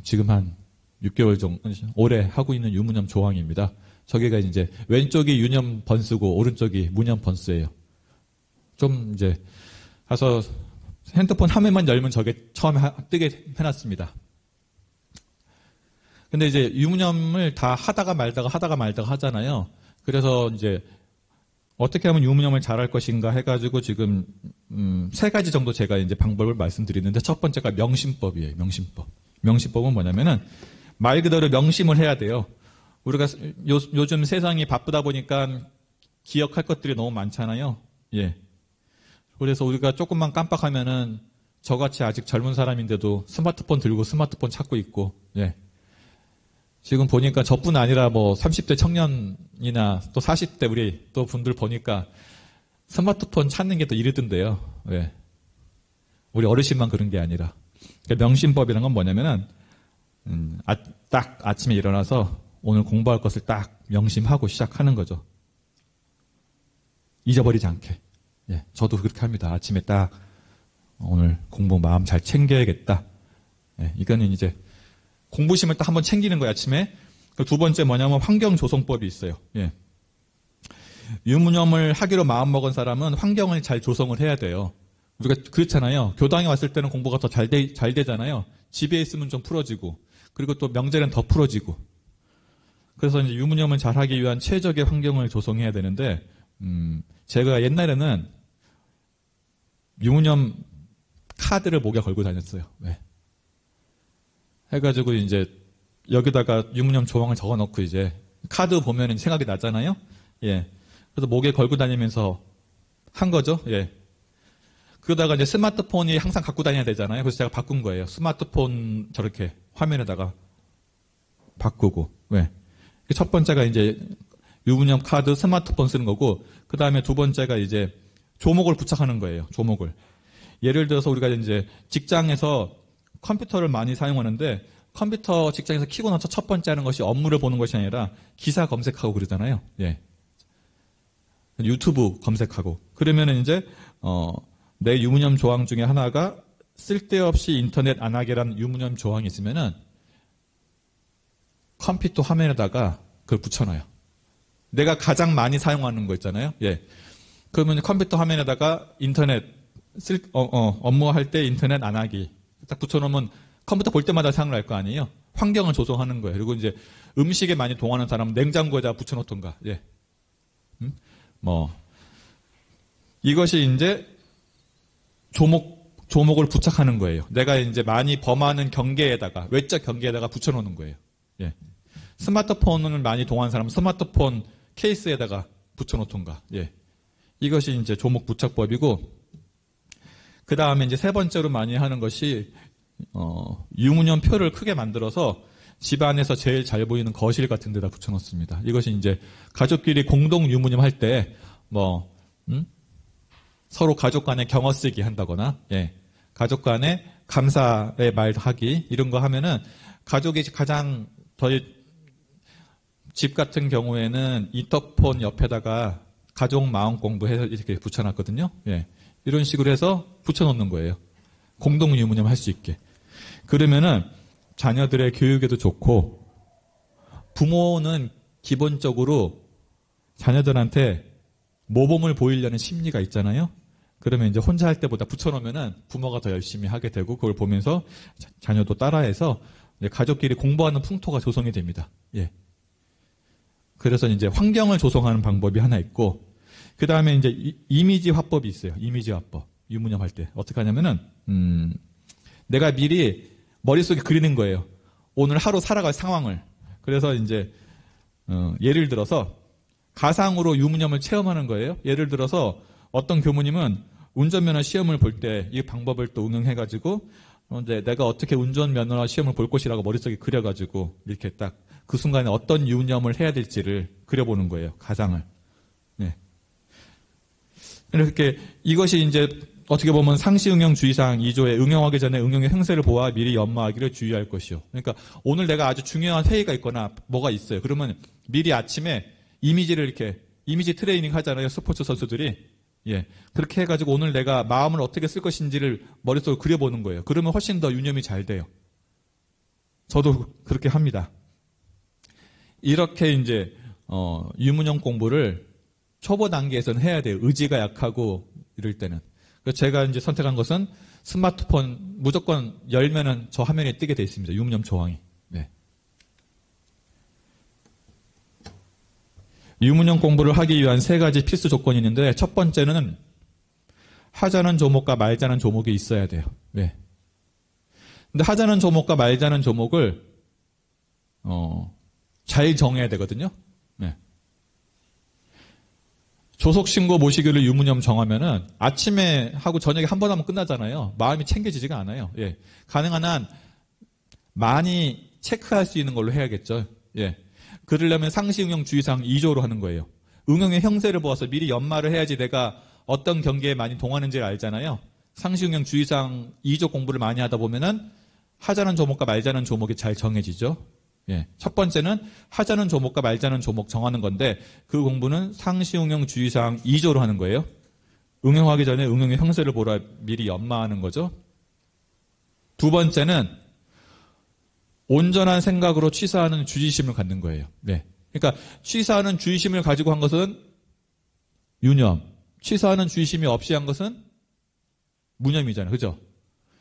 Speaker 2: 지금 한 6개월 정도 올해 하고 있는 유무념 조항입니다. 저기가 이제 왼쪽이 유념 번스고 오른쪽이 무념 번스예요. 좀 이제 가서 핸드폰 화면만 열면 저게 처음에 뜨게 해놨습니다. 근데 이제 유무념을 다 하다가 말다가 하잖아요. 그래서 이제 어떻게 하면 유무념을 잘할 것인가 해가지고 지금 3가지 정도 제가 이제 방법을 말씀드리는데, 첫 번째가 명심법이에요. 명심법. 명심법은 뭐냐면은 말 그대로 명심을 해야 돼요. 우리가 요즘 세상이 바쁘다 보니까 기억할 것들이 너무 많잖아요. 그래서 우리가 조금만 깜빡하면은 저같이 아직 젊은 사람인데도 스마트폰 들고 스마트폰 찾고 있고, 지금 보니까 저뿐 아니라 뭐 30대 청년이나 또 40대 우리 또 분들 보니까 스마트폰 찾는 게 또 이르던데요. 우리 어르신만 그런 게 아니라. 그러니까 명심법이라는 건 뭐냐면은 딱 아침에 일어나서 오늘 공부할 것을 딱 명심하고 시작하는 거죠. 잊어버리지 않게. 저도 그렇게 합니다. 아침에 딱 오늘 공부 마음 잘 챙겨야겠다. 이거는 이제 공부심을 딱 한번 챙기는 거예요, 아침에. 두 번째 뭐냐면 환경조성법이 있어요. 유무념을 하기로 마음먹은 사람은 환경을 잘 조성을 해야 돼요. 우리가 그렇잖아요. 교당에 왔을 때는 공부가 더 잘 되잖아요. 집에 있으면 좀 풀어지고, 그리고 또 명절엔 더 풀어지고. 그래서 이제 유무념을 잘 하기 위한 최적의 환경을 조성해야 되는데, 제가 옛날에는 유무념 카드를 목에 걸고 다녔어요. 해가지고 이제 여기다가 유무념 조항을 적어 놓고 이제 카드 보면 생각이 나잖아요. 그래서 목에 걸고 다니면서 한 거죠. 그러다가 이제 스마트폰이 항상 갖고 다녀야 되잖아요. 그래서 제가 바꾼 거예요. 스마트폰 저렇게 화면에다가 바꾸고. 첫 번째가 이제 유무념 카드 스마트폰 쓰는 거고, 그 다음에 두 번째가 이제 조목을 부착하는 거예요. 조목을. 예를 들어서 우리가 이제 직장에서 컴퓨터를 많이 사용하는데, 컴퓨터 직장에서 켜고 나서 첫 번째 하는 것이 업무를 보는 것이 아니라 기사 검색하고 그러잖아요. 유튜브 검색하고. 그러면은 이제, 내 유무념 조항 중에 하나가 쓸데없이 인터넷 안 하게라는 유무념 조항이 있으면은 컴퓨터 화면에다가 그걸 붙여놔요. 내가 가장 많이 사용하는 거 있잖아요. 예. 그러면 컴퓨터 화면에다가 인터넷 업무할 때 인터넷 안 하기 딱 붙여놓으면 컴퓨터 볼 때마다 생각날 거 아니에요. 환경을 조성하는 거예요. 그리고 이제 음식에 많이 동하는 사람은 냉장고에다 붙여놓던가. 예. 이것이 이제 조목을 부착하는 거예요. 내가 이제 많이 범하는 경계에다가, 외적 경계에다가 붙여놓는 거예요. 예. 스마트폰을 많이 동하는 사람은 스마트폰 케이스에다가 붙여놓던가. 예. 이것이 이제 조목 부착법이고, 그 다음에 이제 세 번째로 많이 하는 것이, 유무념 표를 크게 만들어서 집안에서 제일 잘 보이는 거실 같은 데다 붙여놓습니다. 이것이 이제 가족끼리 공동 유무념 할 때, 서로 가족 간에 경어 쓰기 한다거나, 예. 가족 간에 감사의 말 하기, 이런 거 하면은 가족이 가장 집 같은 경우에는 인터폰 옆에다가 가족 마음 공부해서 이렇게 붙여놨거든요. 예. 이런 식으로 해서 붙여놓는 거예요. 공동 유무념 할 수 있게. 그러면은 자녀들의 교육에도 좋고, 부모는 기본적으로 자녀들한테 모범을 보이려는 심리가 있잖아요. 그러면 이제 혼자 할 때보다 붙여놓으면은 부모가 더 열심히 하게 되고, 그걸 보면서 자녀도 따라해서 가족끼리 공부하는 풍토가 조성이 됩니다. 예. 그래서 이제 환경을 조성하는 방법이 하나 있고, 그 다음에 이제 이미지 화법이 있어요. 이미지 화법. 유무념 할 때. 어떻게 하냐면은, 내가 미리 머릿속에 그리는 거예요. 오늘 하루 살아갈 상황을. 그래서 이제, 예를 들어서, 가상으로 유무념을 체험하는 거예요. 예를 들어서, 어떤 교무님은 운전면허 시험을 볼 때 이 방법을 또 응용해가지고, 이제 내가 어떻게 운전면허 시험을 볼 것이라고 머릿속에 그려가지고, 이렇게 딱 그 순간에 어떤 유무념을 해야 될지를 그려보는 거예요. 가상을. 네. 이렇게 이것이 이제 어떻게 보면 상시응용주의사항 2조에 응용하기 전에 응용의 행세를 보아 미리 연마하기를 주의할 것이요. 그러니까 오늘 내가 아주 중요한 회의가 있거나 뭐가 있어요. 그러면 미리 아침에 이미지를 이렇게 이미지 트레이닝 하잖아요. 스포츠 선수들이. 예. 그렇게 해가지고 오늘 내가 마음을 어떻게 쓸 것인지를 머릿속으로 그려보는 거예요. 그러면 훨씬 더 유념이 잘 돼요. 저도 그렇게 합니다. 이렇게 이제 유무념 공부를 초보 단계에서는 해야 돼요. 의지가 약하고 이럴 때는. 그래서 제가 이제 선택한 것은 스마트폰 무조건 열면은 저 화면에 뜨게 돼 있습니다. 유무념 조항이. 네. 유무념 공부를 하기 위한 세 가지 필수 조건이 있는데, 첫 번째는 하자는 조목과 말자는 조목이 있어야 돼요. 네. 근데 하자는 조목과 말자는 조목을 잘 정해야 되거든요. 네. 조속신고 모시기를 유무념 정하면은 아침에 하고 저녁에 한 번 하면 끝나잖아요. 마음이 챙겨지지가 않아요. 예. 가능한 한 많이 체크할 수 있는 걸로 해야겠죠. 예. 그러려면 상시응용주의사항 2조로 하는 거예요. 응용의 형세를 보아서 미리 연마를 해야지 내가 어떤 경계에 많이 동하는지를 알잖아요. 상시응용주의사항 2조 공부를 많이 하다 보면은 하자는 조목과 말자는 조목이 잘 정해지죠. 예. 첫 번째는 하자는 조목과 말자는 조목 정하는 건데, 그 공부는 상시응용주의사항 2조로 하는 거예요. 응용하기 전에 응용의 형세를 보라 미리 연마하는 거죠. 두 번째는 온전한 생각으로 취사하는 주의심을 갖는 거예요. 네. 그러니까 취사하는 주의심을 가지고 한 것은 유념, 취사하는 주의심이 없이 한 것은 무념이잖아요. 그죠?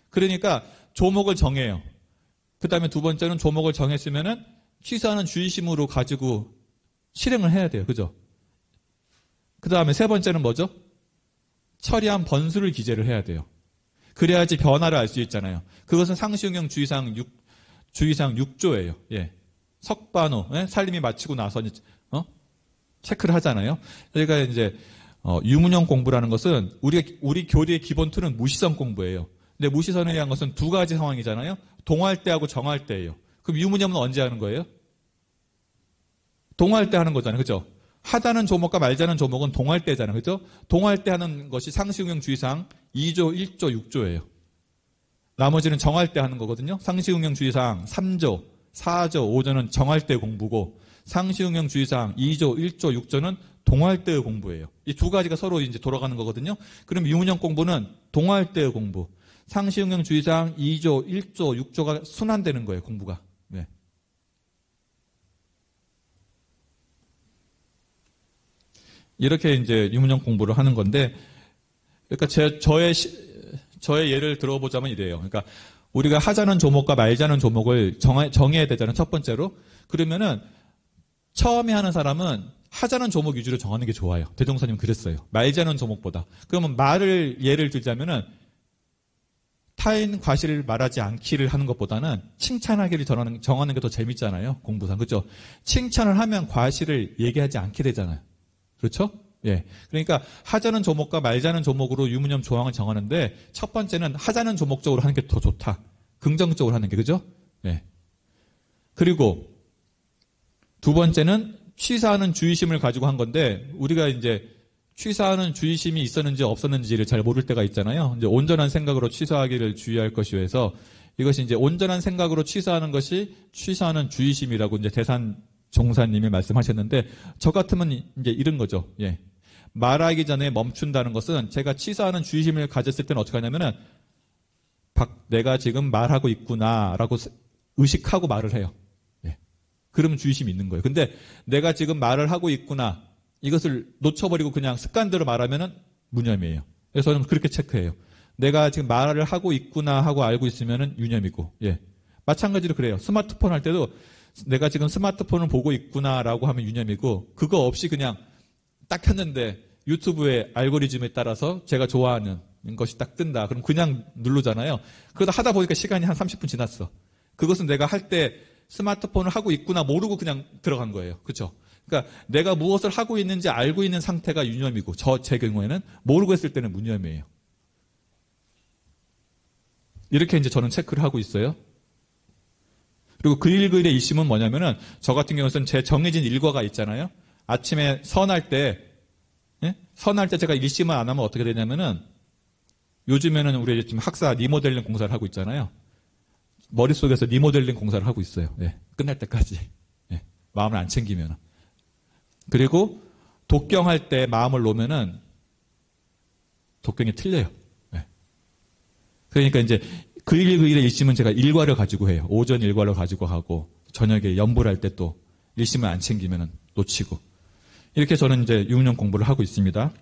Speaker 2: 그러니까 조목을 정해요. 그 다음에 두 번째는 조목을 정했으면은 취사하는 주의심으로 가지고 실행을 해야 돼요. 그죠? 그 다음에 세 번째는 뭐죠? 처리한 번수를 기재를 해야 돼요. 그래야지 변화를 알 수 있잖아요. 그것은 상시응용 주의사항 6조예요. 예. 석반호, 예? 살림이 마치고 나서 체크를 하잖아요. 그러니까 이제 유무념 공부라는 것은 우리 교리의 기본 틀은 무시성 공부예요. 근데 무시성에 대한 것은 두 가지 상황이잖아요. 동할 때하고 정할 때예요. 그럼 유무념은 언제 하는 거예요? 동할 때 하는 거잖아요. 그죠? 하자는 조목과 말자는 조목은 동할 때잖아요. 그죠? 동할 때 하는 것이 상시응용주의사항 2조, 1조, 6조예요. 나머지는 정할 때 하는 거거든요. 상시응용주의사항 3조, 4조, 5조는 정할 때 공부고, 상시응용주의사항 2조, 1조, 6조는 동화할 때의 공부예요. 이 두 가지가 서로 이제 돌아가는 거거든요. 그럼 유문형 공부는 동화할 때의 공부. 상시응용 주의사항 2조, 1조, 6조가 순환되는 거예요, 공부가. 네. 이렇게 이제 유문형 공부를 하는 건데, 그러니까 저의 예를 들어보자면 이래요. 그러니까 우리가 하자는 조목과 말자는 조목을 정해야 되잖아요, 첫 번째로. 그러면은 처음에 하는 사람은 하자는 조목 위주로 정하는 게 좋아요. 대종사님 그랬어요. 말자는 조목보다. 그러면 말을 예를 들자면은 타인 과실을 말하지 않기를 하는 것보다는 칭찬하기를 정하는 게 더 재밌잖아요. 공부상. 그렇죠? 칭찬을 하면 과실을 얘기하지 않게 되잖아요. 그렇죠? 예. 그러니까 하자는 조목과 말자는 조목으로 유문형 조항을 정하는데 첫 번째는 하자는 조목적으로 하는 게 더 좋다. 긍정적으로 하는 게. 그죠? 예. 그리고 두 번째는 취사하는 주의심을 가지고 한 건데 우리가 이제 취사하는 주의심이 있었는지 없었는지를 잘 모를 때가 있잖아요. 이제 온전한 생각으로 취사하기를 주의할 것이요 해서 이것이 이제 온전한 생각으로 취사하는 것이 취사하는 주의심이라고 이제 대산 종사님이 말씀하셨는데 저 같으면 이제 이런 거죠. 예. 말하기 전에 멈춘다는 것은 제가 취사하는 주의심을 가졌을 때는 어떻게 하냐면은 내가 지금 말하고 있구나라고 의식하고 말을 해요. 예. 그러면 주의심이 있는 거예요. 근데 내가 지금 말을 하고 있구나 이것을 놓쳐버리고 그냥 습관대로 말하면은 무념이에요. 그래서 저는 그렇게 체크해요. 내가 지금 말을 하고 있구나 하고 알고 있으면은 유념이고, 예. 마찬가지로 그래요. 스마트폰 할 때도 내가 지금 스마트폰을 보고 있구나라고 하면 유념이고, 그거 없이 그냥 딱 켰는데 유튜브의 알고리즘에 따라서 제가 좋아하는 것이 딱 뜬다. 그럼 그냥 누르잖아요. 그러다 하다 보니까 시간이 한 30분 지났어. 그것은 내가 할 때 스마트폰을 하고 있구나 모르고 그냥 들어간 거예요. 그렇죠? 그러니까 내가 무엇을 하고 있는지 알고 있는 상태가 유념이고 제 경우에는 모르고 했을 때는 무념이에요. 이렇게 이제 저는 체크를 하고 있어요. 그리고 글일글의 일심은 뭐냐면은 저 같은 경우는 제 정해진 일과가 있잖아요. 아침에 선할 때 제가 일심을 안 하면 어떻게 되냐면은 요즘에는 우리 지금 학사 리모델링 공사를 하고 있잖아요. 머릿속에서 리모델링 공사를 하고 있어요. 예, 끝날 때까지. 예, 마음을 안 챙기면. 그리고 독경할 때 마음을 놓으면은 독경이 틀려요. 예. 그러니까 이제 그일의 일심은 제가 일과를 가지고 해요. 오전 일과를 가지고 하고 저녁에 연불할 때 또 일심을 안 챙기면은 놓치고 이렇게 저는 이제 유문형 공부를 하고 있습니다.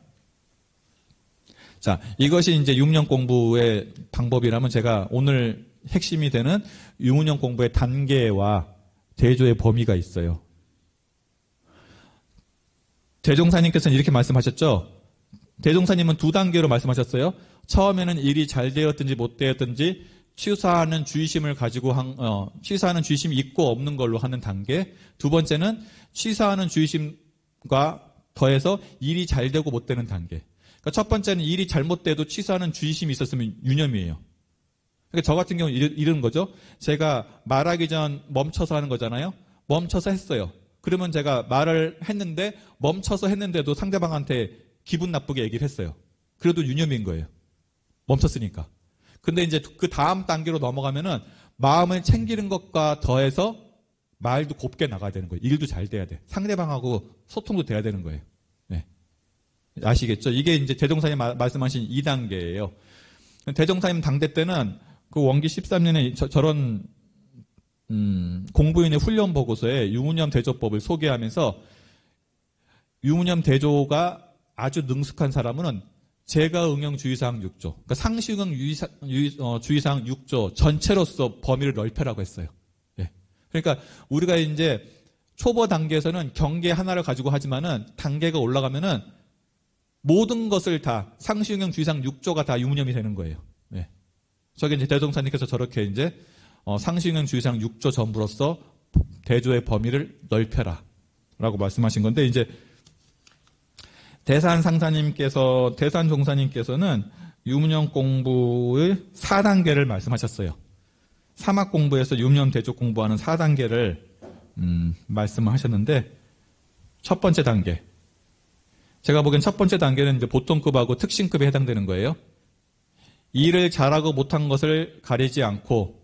Speaker 2: 자, 이것이 이제 유문형 공부의 방법이라면 제가 오늘 핵심이 되는 유문형 공부의 단계와 대조의 범위가 있어요. 대종사님께서는 이렇게 말씀하셨죠. 대종사님은 두 단계로 말씀하셨어요. 처음에는 일이 잘 되었든지 못 되었든지 취사하는 주의심을 가지고 취사하는 주의심이 있고 없는 걸로 하는 단계. 두 번째는 취사하는 주의심과 더해서 일이 잘 되고 못 되는 단계. 그러니까 첫 번째는 일이 잘못돼도 취사하는 주의심이 있었으면 유념이에요. 그러니까 저 같은 경우는 이런 거죠. 제가 말하기 전 멈춰서 하는 거잖아요. 멈춰서 했어요. 그러면 제가 말을 했는데 멈춰서 했는데도 상대방한테 기분 나쁘게 얘기를 했어요. 그래도 유념인 거예요. 멈췄으니까. 근데 이제 그 다음 단계로 넘어가면은 마음을 챙기는 것과 더해서 말도 곱게 나가야 되는 거예요. 일도 잘 돼야 돼. 상대방하고 소통도 돼야 되는 거예요. 네. 아시겠죠? 이게 이제 대종사님 말씀하신 2단계예요. 대종사님 당대 때는 그 원기 13년에 저런 공부인의 훈련 보고서에 유문형 대조법을 소개하면서 유문형 대조가 아주 능숙한 사람은 제가 응용 주의사항 6조, 그러니까 상시응용 주의사항 6조 전체로서 범위를 넓혀라고 했어요. 예. 그러니까 우리가 이제 초보 단계에서는 경계 하나를 가지고 하지만은 단계가 올라가면은 모든 것을 다 상시응용 주의사항 6조가 다 유문형이 되는 거예요. 예. 저게 이제 대종사님께서 저렇게 이제 상시응용 주의사항 6조 전부로서 대조의 범위를 넓혀라 라고 말씀하신 건데, 이제 대산 종사님께서는 유문형 공부의 4단계를 말씀하셨어요. 사막 공부에서 유문형 대조 공부하는 4단계를 말씀을 하셨는데, 첫 번째 단계. 제가 보기엔 첫 번째 단계는 이제 보통급하고 특신급에 해당되는 거예요. 일을 잘하고 못한 것을 가리지 않고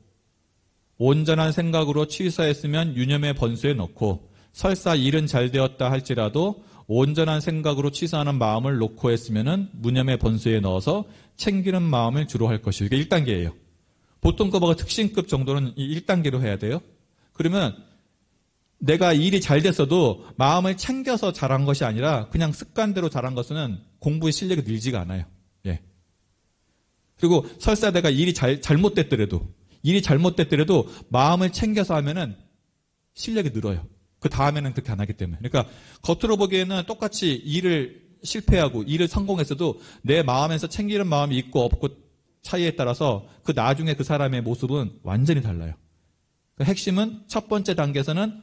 Speaker 2: 온전한 생각으로 취사했으면 유념의 번수에 넣고, 설사 일은 잘 되었다 할지라도 온전한 생각으로 취사하는 마음을 놓고 했으면은 무념의 번수에 넣어서 챙기는 마음을 주로 할 것이요. 이게 1단계예요. 보통급하고 특신급 정도는 이 1단계로 해야 돼요. 그러면 내가 일이 잘 됐어도 마음을 챙겨서 잘한 것이 아니라 그냥 습관대로 잘한 것은 공부의 실력이 늘지가 않아요. 예. 그리고 설사 내가 일이 잘못됐더라도 마음을 챙겨서 하면은 실력이 늘어요. 그 다음에는 그렇게 안 하기 때문에. 그러니까 겉으로 보기에는 똑같이 일을 실패하고 일을 성공했어도 내 마음에서 챙기는 마음이 있고 없고 차이에 따라서 그 나중에 그 사람의 모습은 완전히 달라요. 그 핵심은 첫 번째 단계에서는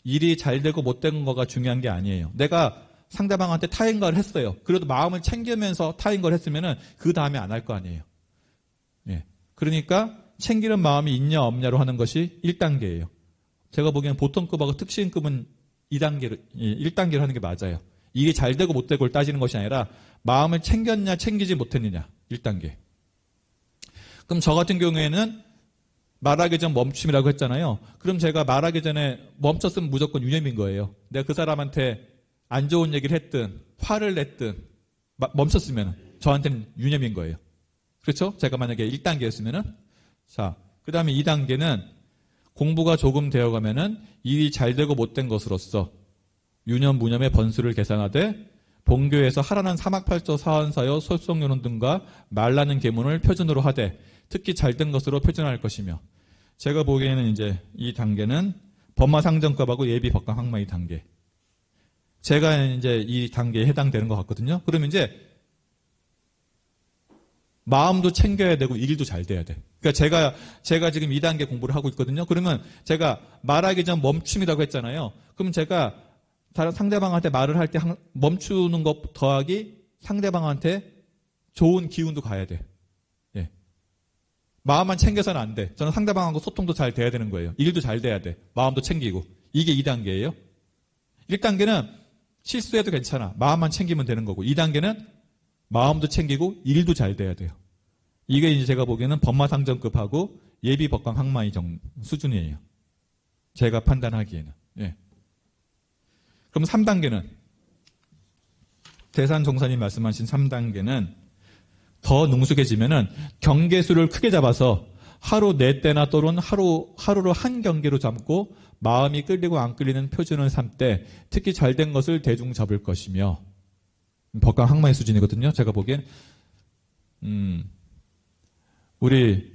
Speaker 2: 일이 잘 되고 못 된 거가 중요한 게 아니에요. 내가 상대방한테 타인과를 했어요. 그래도 마음을 챙기면서 타인과를 했으면은 그 다음에 안 할 거 아니에요. 예. 그러니까 챙기는 마음이 있냐 없냐로 하는 것이 1단계예요. 제가 보기에는 보통급하고 특신급은 1단계로 하는 게 맞아요. 일이 잘 되고 못 되고를 따지는 것이 아니라 마음을 챙겼냐 챙기지 못했느냐 1단계. 그럼 저 같은 경우에는 말하기 전 멈춤이라고 했잖아요. 그럼 제가 말하기 전에 멈췄으면 무조건 유념인 거예요. 내가 그 사람한테 안 좋은 얘기를 했든 화를 냈든 멈췄으면 저한테는 유념인 거예요. 그렇죠? 제가 만약에 1단계였으면은 자, 그 다음에 2단계는 공부가 조금 되어가면은 일이 잘 되고 못된 것으로서 유념, 무념의 번수를 계산하되 본교에서 하라는 사막팔조 사언사여 솔송요론 등과 말라는 계문을 표준으로 하되 특히 잘된 것으로 표준할 것이며 제가 보기에는 이제 이 단계는 법마상정급하고 예비 법강 학마 이 단계. 제가 이제 이 단계에 해당되는 것 같거든요. 그러면 이제 마음도 챙겨야 되고 일도 잘 돼야 돼. 그러니까 제가 지금 2단계 공부를 하고 있거든요. 그러면 제가 말하기 전 멈춤이라고 했잖아요. 그럼 제가 다른 상대방한테 말을 할 때 멈추는 것 더하기 상대방한테 좋은 기운도 가야 돼. 예. 마음만 챙겨서는 안 돼. 저는 상대방하고 소통도 잘 돼야 되는 거예요. 일도 잘 돼야 돼. 마음도 챙기고. 이게 2단계예요. 1단계는 실수해도 괜찮아. 마음만 챙기면 되는 거고. 2단계는 마음도 챙기고 일도 잘 돼야 돼요. 이게 이제 제가 보기에는 법마상정급하고 예비 법강 학마의 수준이에요. 제가 판단하기에는. 예. 그럼 3단계는 대산종사님 말씀하신 3단계는 더 능숙해지면은 경계수를 크게 잡아서 하루 4때나 또는 하루로 한 경계로 잡고 마음이 끌리고 안 끌리는 표준을 삼되 특히 잘된 것을 대중 잡을 것이며 법강 학마의 수준이거든요. 제가 보기엔 우리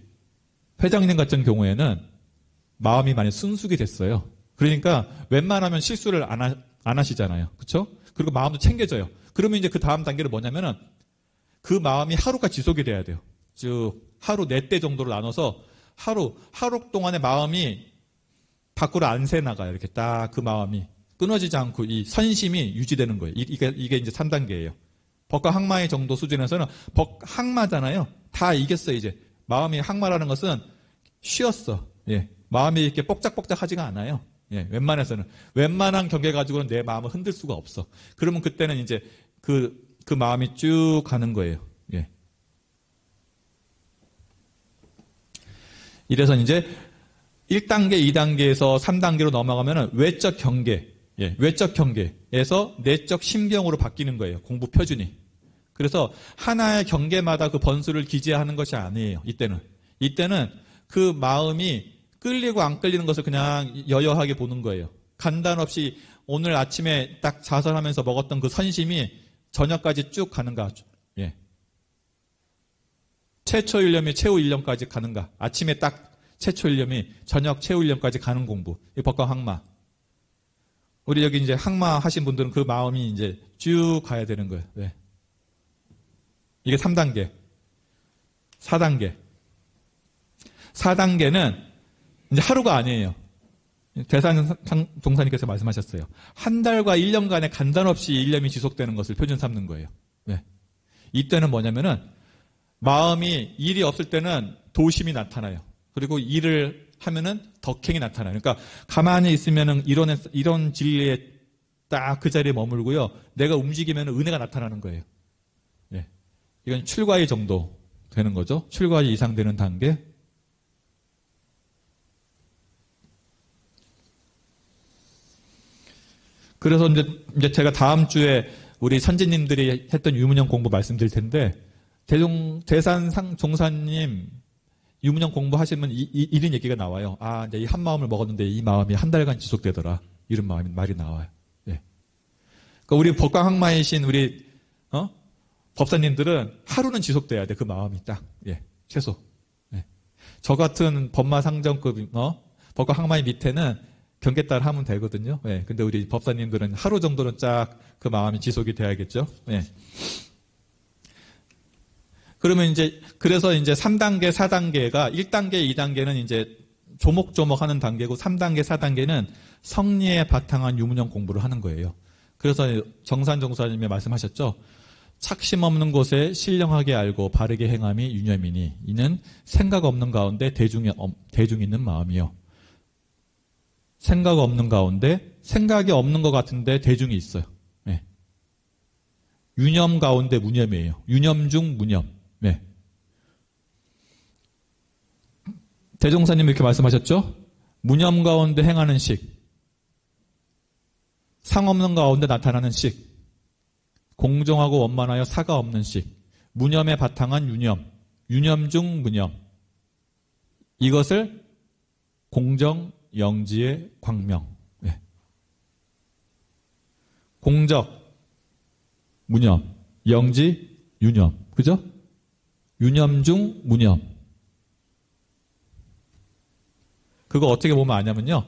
Speaker 2: 회장님 같은 경우에는 마음이 많이 순숙이 됐어요. 그러니까 웬만하면 실수를 안 하시잖아요. 그렇죠? 그리고 마음도 챙겨져요. 그러면 이제 그 다음 단계는 뭐냐면은 그 마음이 하루가 지속이 돼야 돼요. 즉 하루 4대 정도로 나눠서 하루 동안의 마음이 밖으로 안 새나가요. 이렇게 딱 그 마음이 끊어지지 않고 이 선심이 유지되는 거예요. 이게 이제 3단계예요. 법과 학마의 정도 수준에서는 학마잖아요. 다 이겼어요, 이제. 마음이 학마라는 것은 쉬었어. 예. 마음이 이렇게 뻑짝뻑짝하지가 않아요. 예. 웬만해서는. 웬만한 경계 가지고는 내 마음을 흔들 수가 없어. 그러면 그때는 이제 그 마음이 쭉 가는 거예요. 예. 이래서 이제 1단계, 2단계에서 3단계로 넘어가면은 외적 경계, 예, 외적 경계에서 내적 심경으로 바뀌는 거예요. 공부 표준이. 그래서 하나의 경계마다 그 번수를 기재하는 것이 아니에요. 이때는 그 마음이 끌리고 안 끌리는 것을 그냥 여여하게 보는 거예요. 간단 없이 오늘 아침에 딱 자선하면서 먹었던 그 선심이 저녁까지 쭉 가는가. 예. 최초 일념이 최후 일념까지 가는가. 아침에 딱 최초 일념이 저녁 최후 일념까지 가는 공부. 이 법과 학마. 우리 여기 이제 학마 하신 분들은 그 마음이 이제 쭉 가야 되는 거예요. 네. 이게 3단계. 4단계. 4단계는 이제 하루가 아니에요. 대산종사님께서 말씀하셨어요. 한 달과 1년간의 간단 없이 일념이 지속되는 것을 표준 삼는 거예요. 네. 이때는 뭐냐면은 마음이 일이 없을 때는 도심이 나타나요. 그리고 일을 하면은 덕행이 나타나요. 그러니까 가만히 있으면은 이런 진리에 딱 그 자리에 머물고요. 내가 움직이면 은혜가 나타나는 거예요. 예. 이건 출가의 정도 되는 거죠. 출가의 이상 되는 단계. 그래서 이제 제가 다음 주에 우리 선지님들이 했던 유문형 공부 말씀드릴 텐데, 대산상 종사님 유문형 공부하시면 이런 얘기가 나와요. 아, 이제 이 한 마음을 먹었는데 이 마음이 한 달간 지속되더라. 이런 말이 나와요. 예. 그러니까 우리 법광학마이신 우리, 법사님들은 하루는 지속돼야 돼. 그 마음이 딱. 예. 최소. 예. 저 같은 법마상정급, 법광학마이 밑에는 경계따라 하면 되거든요. 예. 근데 우리 법사님들은 하루 정도는 쫙 그 마음이 지속이 돼야겠죠. 예. 그러면 그래서 이제 3단계, 4단계가 1단계, 2단계는 이제 조목조목 하는 단계고 3단계, 4단계는 성리에 바탕한 유문형 공부를 하는 거예요. 그래서 정산종사님이 말씀하셨죠. 착심 없는 곳에 신령하게 알고 바르게 행함이 유념이니 이는 생각 없는 가운데 대중이 있는 마음이요. 생각 없는 가운데 생각이 없는 것 같은데 대중이 있어요. 네. 유념 가운데 무념이에요. 유념 중 무념. 네. 대종사님 이렇게 말씀하셨죠? 무념 가운데 행하는 식, 상 없는 가운데 나타나는 식, 공정하고 원만하여 사가 없는 식, 무념에 바탕한 유념, 유념 중 무념. 이것을 공정, 영지의 광명. 네. 공적, 무념, 영지, 유념. 그죠? 유념 중 무념. 그거 어떻게 보면 아냐면요.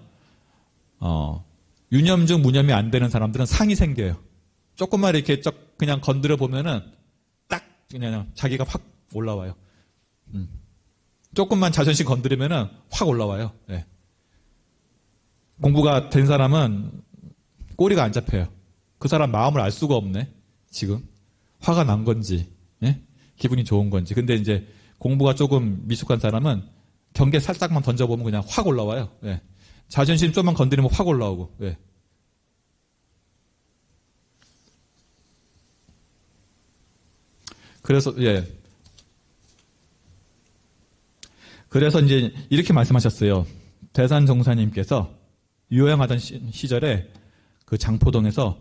Speaker 2: 유념 중 무념이 안 되는 사람들은 상이 생겨요. 조금만 이렇게 그냥 건드려 보면은 딱 그냥 자기가 확 올라와요. 조금만 자존심 건드리면은 확 올라와요. 네. 공부가 된 사람은 꼬리가 안 잡혀요. 그 사람 마음을 알 수가 없네. 지금 화가 난 건지, 예? 기분이 좋은 건지. 근데 이제 공부가 조금 미숙한 사람은 경계 살짝만 던져보면 그냥 확 올라와요. 예. 자존심 좀만 건드리면 확 올라오고. 예. 그래서 그래서 이제 이렇게 말씀하셨어요. 대산종사님께서 유행하던 시절에 그 장포동에서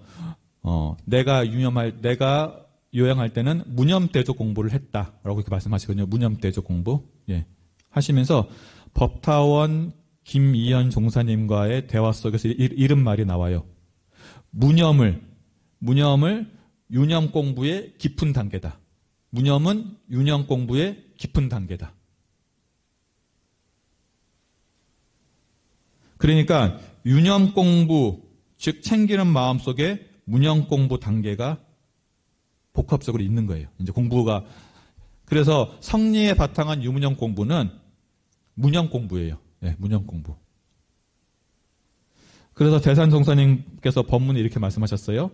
Speaker 2: 내가 요양할 때는 무념대조 공부를 했다라고 이렇게 말씀하시거든요. 무념대조 공부. 예. 하시면서 법타원 김이현 종사님과의 대화 속에서 이런 말이 나와요. 무념을 유념 공부의 깊은 단계다. 무념은 유념 공부의 깊은 단계다. 그러니까 유념 공부, 즉 챙기는 마음 속에 무념 공부 단계가 복합적으로 있는 거예요. 이제 공부가. 그래서 성리에 바탕한 유무념 공부는 무념 공부예요. 네, 무념 공부. 그래서 대산종사님께서 법문에 이렇게 말씀하셨어요.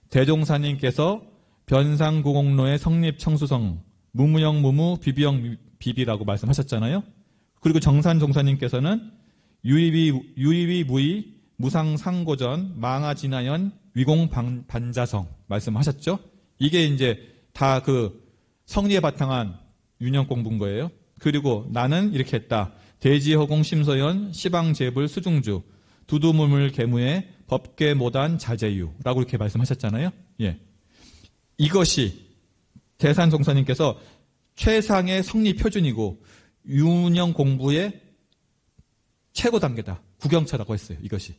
Speaker 2: 대종사님께서 변상구공로의 성립청수성 무무영 무무 비비영 비비라고 말씀하셨잖아요. 그리고 정산종사님께서는 유의위 무의 무상상고전 망하진하연 위공반자성 말씀하셨죠. 이게 이제 다 그 성리에 바탕한 유념 공부인 거예요. 그리고 나는 이렇게 했다. 대지허공 심서연 시방재불 수중주 두두물물 계무에 법계모단 자제유라고 이렇게 말씀하셨잖아요. 예. 이것이 대산종사님께서 최상의 성리 표준이고 유념 공부의 최고 단계다. 구경차라고 했어요. 이것이.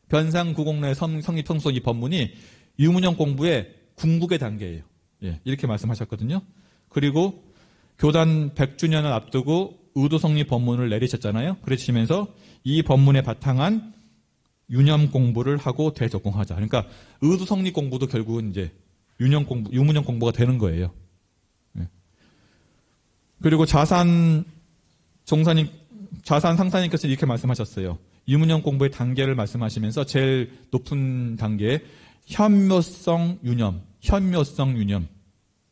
Speaker 2: 변상구공로의 성립청소 이 법문이 유무념 공부의 궁극의 단계예요. 예, 이렇게 말씀하셨거든요. 그리고 교단 100주년을 앞두고 의도성립 법문을 내리셨잖아요. 그러시면서 이 법문에 바탕한 유념 공부를 하고 대적공하자. 그러니까 의도성립 공부도 결국은 이제 유무념 공부가 되는 거예요. 예. 그리고 자산 상사님께서 이렇게 말씀하셨어요. 유무념 공부의 단계를 말씀하시면서 제일 높은 단계 현묘성 유념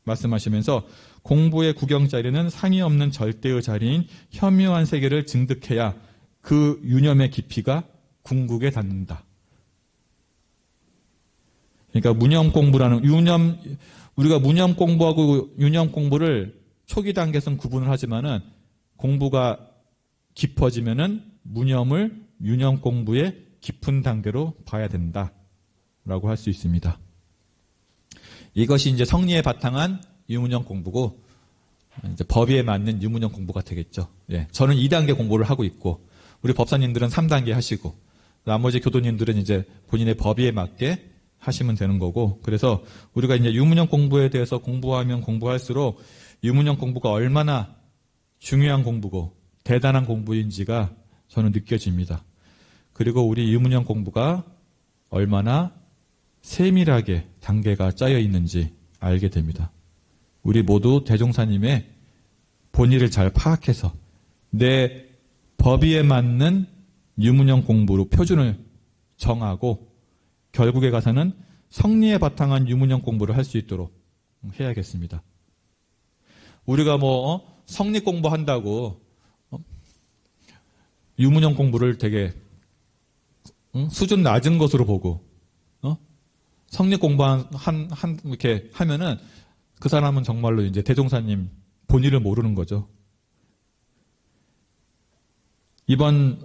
Speaker 2: 말씀하시면서 공부의 구경 자리는 상이 없는 절대의 자리인 현묘한 세계를 증득해야 그 유념의 깊이가 궁극에 닿는다. 그러니까 무념 공부라는 우리가 무념 공부하고 유념 공부를 초기 단계에서는 구분을 하지만은 공부가 깊어지면은 무념을 유념 공부의 깊은 단계로 봐야 된다. 공부라고 할 수 있습니다. 이것이 이제 성리에 바탕한 유문형 공부고 이제 법의에 맞는 유문형 공부가 되겠죠. 예, 저는 2단계 공부를 하고 있고 우리 법사님들은 3단계 하시고 나머지 교도님들은 이제 본인의 법의에 맞게 하시면 되는 거고 그래서 우리가 이제 유문형 공부에 대해서 공부하면 공부할수록 유문형 공부가 얼마나 중요한 공부고 대단한 공부인지가 저는 느껴집니다. 그리고 우리 유문형 공부가 얼마나 세밀하게 단계가 짜여 있는지 알게 됩니다. 우리 모두 대종사님의 본의를 잘 파악해서 내 법의에 맞는 유문형 공부로 표준을 정하고 결국에 가서는 성리에 바탕한 유문형 공부를 할 수 있도록 해야겠습니다. 우리가 성리 공부한다고 유문형 공부를 되게 수준 낮은 것으로 보고 성리 공부 이렇게 하면은 그 사람은 정말로 이제 대종사님 본의를 모르는 거죠.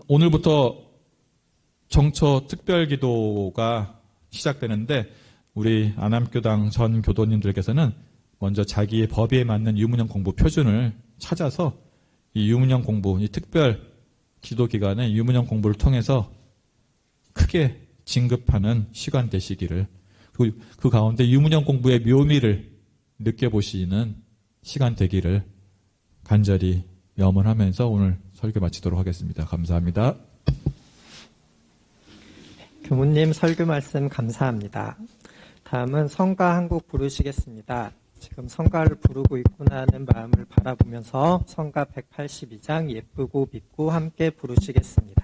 Speaker 2: 오늘부터 정처 특별기도가 시작되는데 우리 안암교당 전 교도님들께서는 먼저 자기의 법의에 맞는 유문형 공부 표준을 찾아서 이 유문형 공부, 이 특별 기도 기간에 유문형 공부를 통해서 크게 진급하는 시간 되시기를 그리고 그 가운데 유문형 공부의 묘미를 느껴보시는 시간 되기를 간절히 염원하면서 오늘 설교 마치도록 하겠습니다. 감사합니다.
Speaker 1: 교무님 설교 말씀 감사합니다. 다음은 성가 한 곡 부르시겠습니다. 지금 성가를 부르고 있구나 하는 마음을 바라보면서 성가 182장 예쁘고 믿고 함께 부르시겠습니다.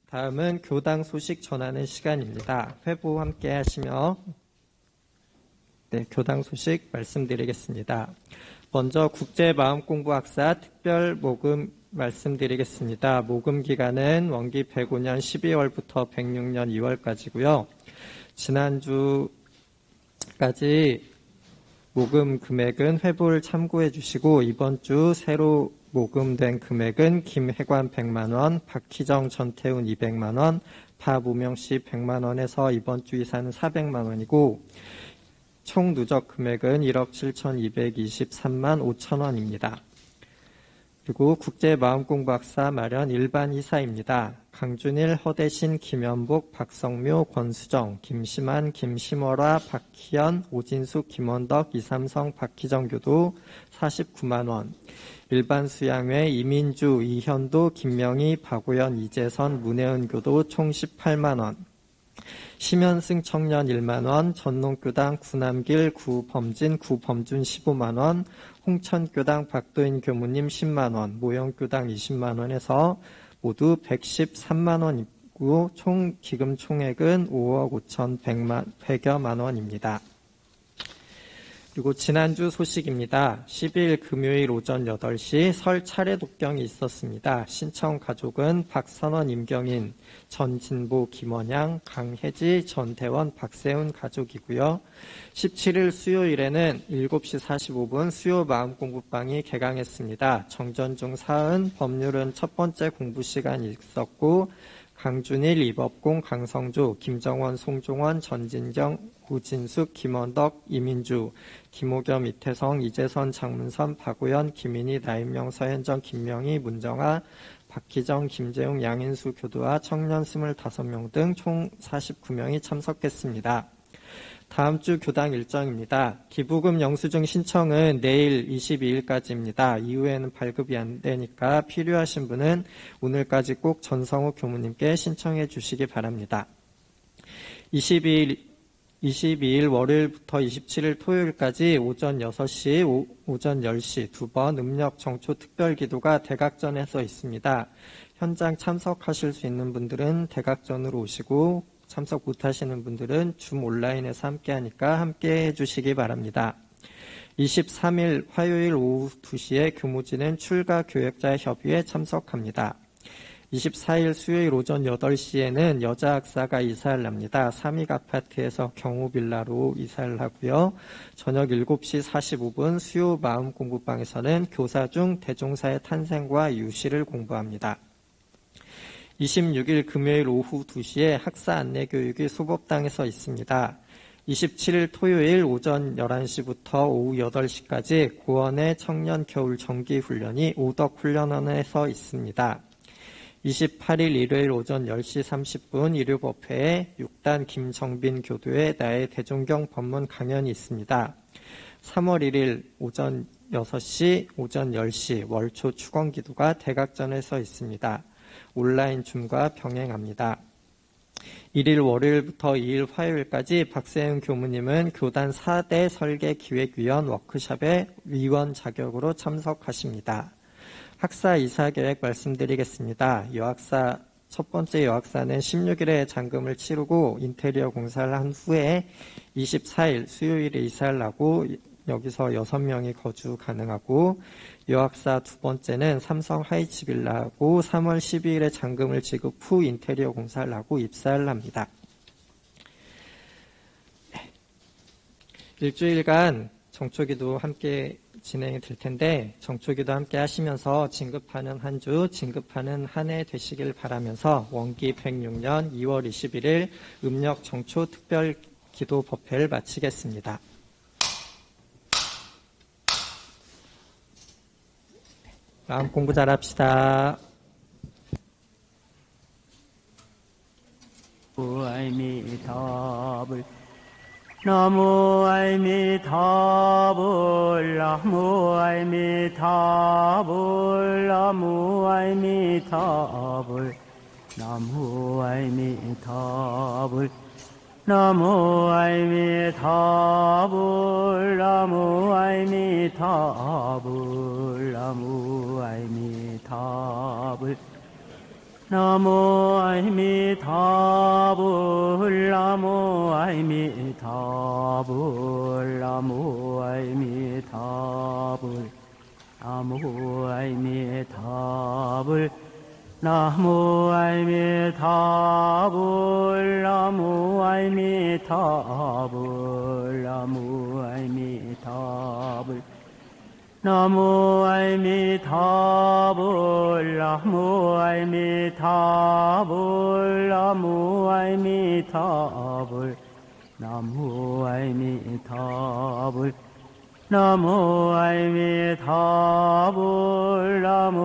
Speaker 1: 다음은 교당 소식 전하는 시간입니다. 회부 함께 하시며 교당 소식 말씀드리겠습니다. 먼저 국제마음공부학사 특별 모금 말씀드리겠습니다. 모금 기간은 원기 105년 12월부터 106년 2월까지고요. 지난주까지 모금 금액은 회부를 참고해 주시고 이번 주 새로 모금된 금액은 김혜관 100만원, 박희정, 전태훈 200만원, 파무명씨 100만원에서 이번 주 이사는 400만원이고 총 누적 금액은 1억 7,223만 5천원입니다. 그리고 국제마음공부학사 마련 일반 이사입니다. 강준일, 허대신, 김현복, 박성묘, 권수정, 김심한, 김심월화, 박희연, 오진숙, 김원덕, 이삼성, 박희정 교도 49만 원. 일반 수양회 이민주, 이현도, 김명희, 박오연, 이재선, 문혜은 교도 총 18만 원. 심현승 청년 1만 원, 전농교당 구남길, 구범진, 구범준 15만 원, 홍천교당 박도인 교무님 10만 원, 모영교당 20만 원에서 모두 113만 원이고 총 기금 총액은 5억 5,100여만 원입니다. 그리고 지난주 소식입니다. 10일 금요일 오전 8시 설 차례 독경이 있었습니다. 신청 가족은 박선원, 임경인, 전진보, 김원양, 강혜지, 전태원, 박세훈 가족이고요. 17일 수요일에는 7시 45분 수요 마음공부방이 개강했습니다. 정전중 사은, 법률은 첫 번째 공부 시간이 있었고 강준일, 이법공, 강성주, 김정원, 송종원, 전진경, 우진숙, 김원덕, 이민주, 김호겸, 이태성, 이재선, 장문선, 박우현, 김인희, 나임명, 서현정, 김명희, 문정아, 박희정, 김재웅, 양인수 교도와 청년 25명 등 총 49명이 참석했습니다. 다음 주 교당 일정입니다. 기부금 영수증 신청은 내일 22일까지입니다. 이후에는 발급이 안 되니까 필요하신 분은 오늘까지 꼭 전성우 교무님께 신청해 주시기 바랍니다. 22일 월요일부터 27일 토요일까지 오전 6시, 오전 10시 두 번 음력 정초 특별기도가 대각전에서 있습니다. 현장 참석하실 수 있는 분들은 대각전으로 오시고 참석 못하시는 분들은 줌 온라인에서 함께하니까 함께해 주시기 바랍니다. 23일 화요일 오후 2시에 교무진은 출가 교역자 협의회에 참석합니다. 24일 수요일 오전 8시에는 여자학사가 이사를 합니다. 삼익 아파트에서 경호빌라로 이사를 하고요. 저녁 7시 45분 수요 마음공부방에서는 교사 중 대종사의 탄생과 유씨를 공부합니다. 26일 금요일 오후 2시에 학사 안내교육이 소법당에서 있습니다. 27일 토요일 오전 11시부터 오후 8시까지 고원의 청년 겨울 정기훈련이 오덕훈련원에서 있습니다. 28일 일요일 오전 10시 30분 일요법회에 6단 김정빈 교도의 나의 대종경 법문 강연이 있습니다. 3월 1일 오전 6시, 오전 10시 월초 축원기도가 대각전에서 있습니다. 온라인 줌과 병행합니다. 1일 월요일부터 2일 화요일까지 박세윤 교무님은 교단 4대 설계기획위원 워크숍에 위원 자격으로 참석하십니다. 학사 이사 계획 말씀드리겠습니다. 여학사 첫 번째 여학사는 16일에 잔금을 치르고 인테리어 공사를 한 후에 24일 수요일에 이사를 하고 여기서 6명이 거주 가능하고 여학사 두 번째는 삼성 하이츠 빌라하고 3월 12일에 잔금을 지급 후 인테리어 공사를 하고 입사를 합니다. 일주일간 정초기도 함께 진행이 될 텐데 정초기도 함께 하시면서 진급하는 한 주, 진급하는 한 해 되시길 바라면서 원기 106년 2월 21일 음력 정초 특별기도 법회를 마치겠습니다. 마음 공부 잘합시다.
Speaker 3: 나무 아미타불 나무 아미타불 나무 아미타불 나무 아미타불 나무 아미타불 나무 아미타불 나무 아미타불 나무 아미타불 나무 아미타불 나무 아미타불 나무 아미타불 나무 아미타불 나무 아미타불 나무 아미타불 나무 아미타불 나무 아미타불 나무 아미타불 나무 아미타불 나무 아미타불 나무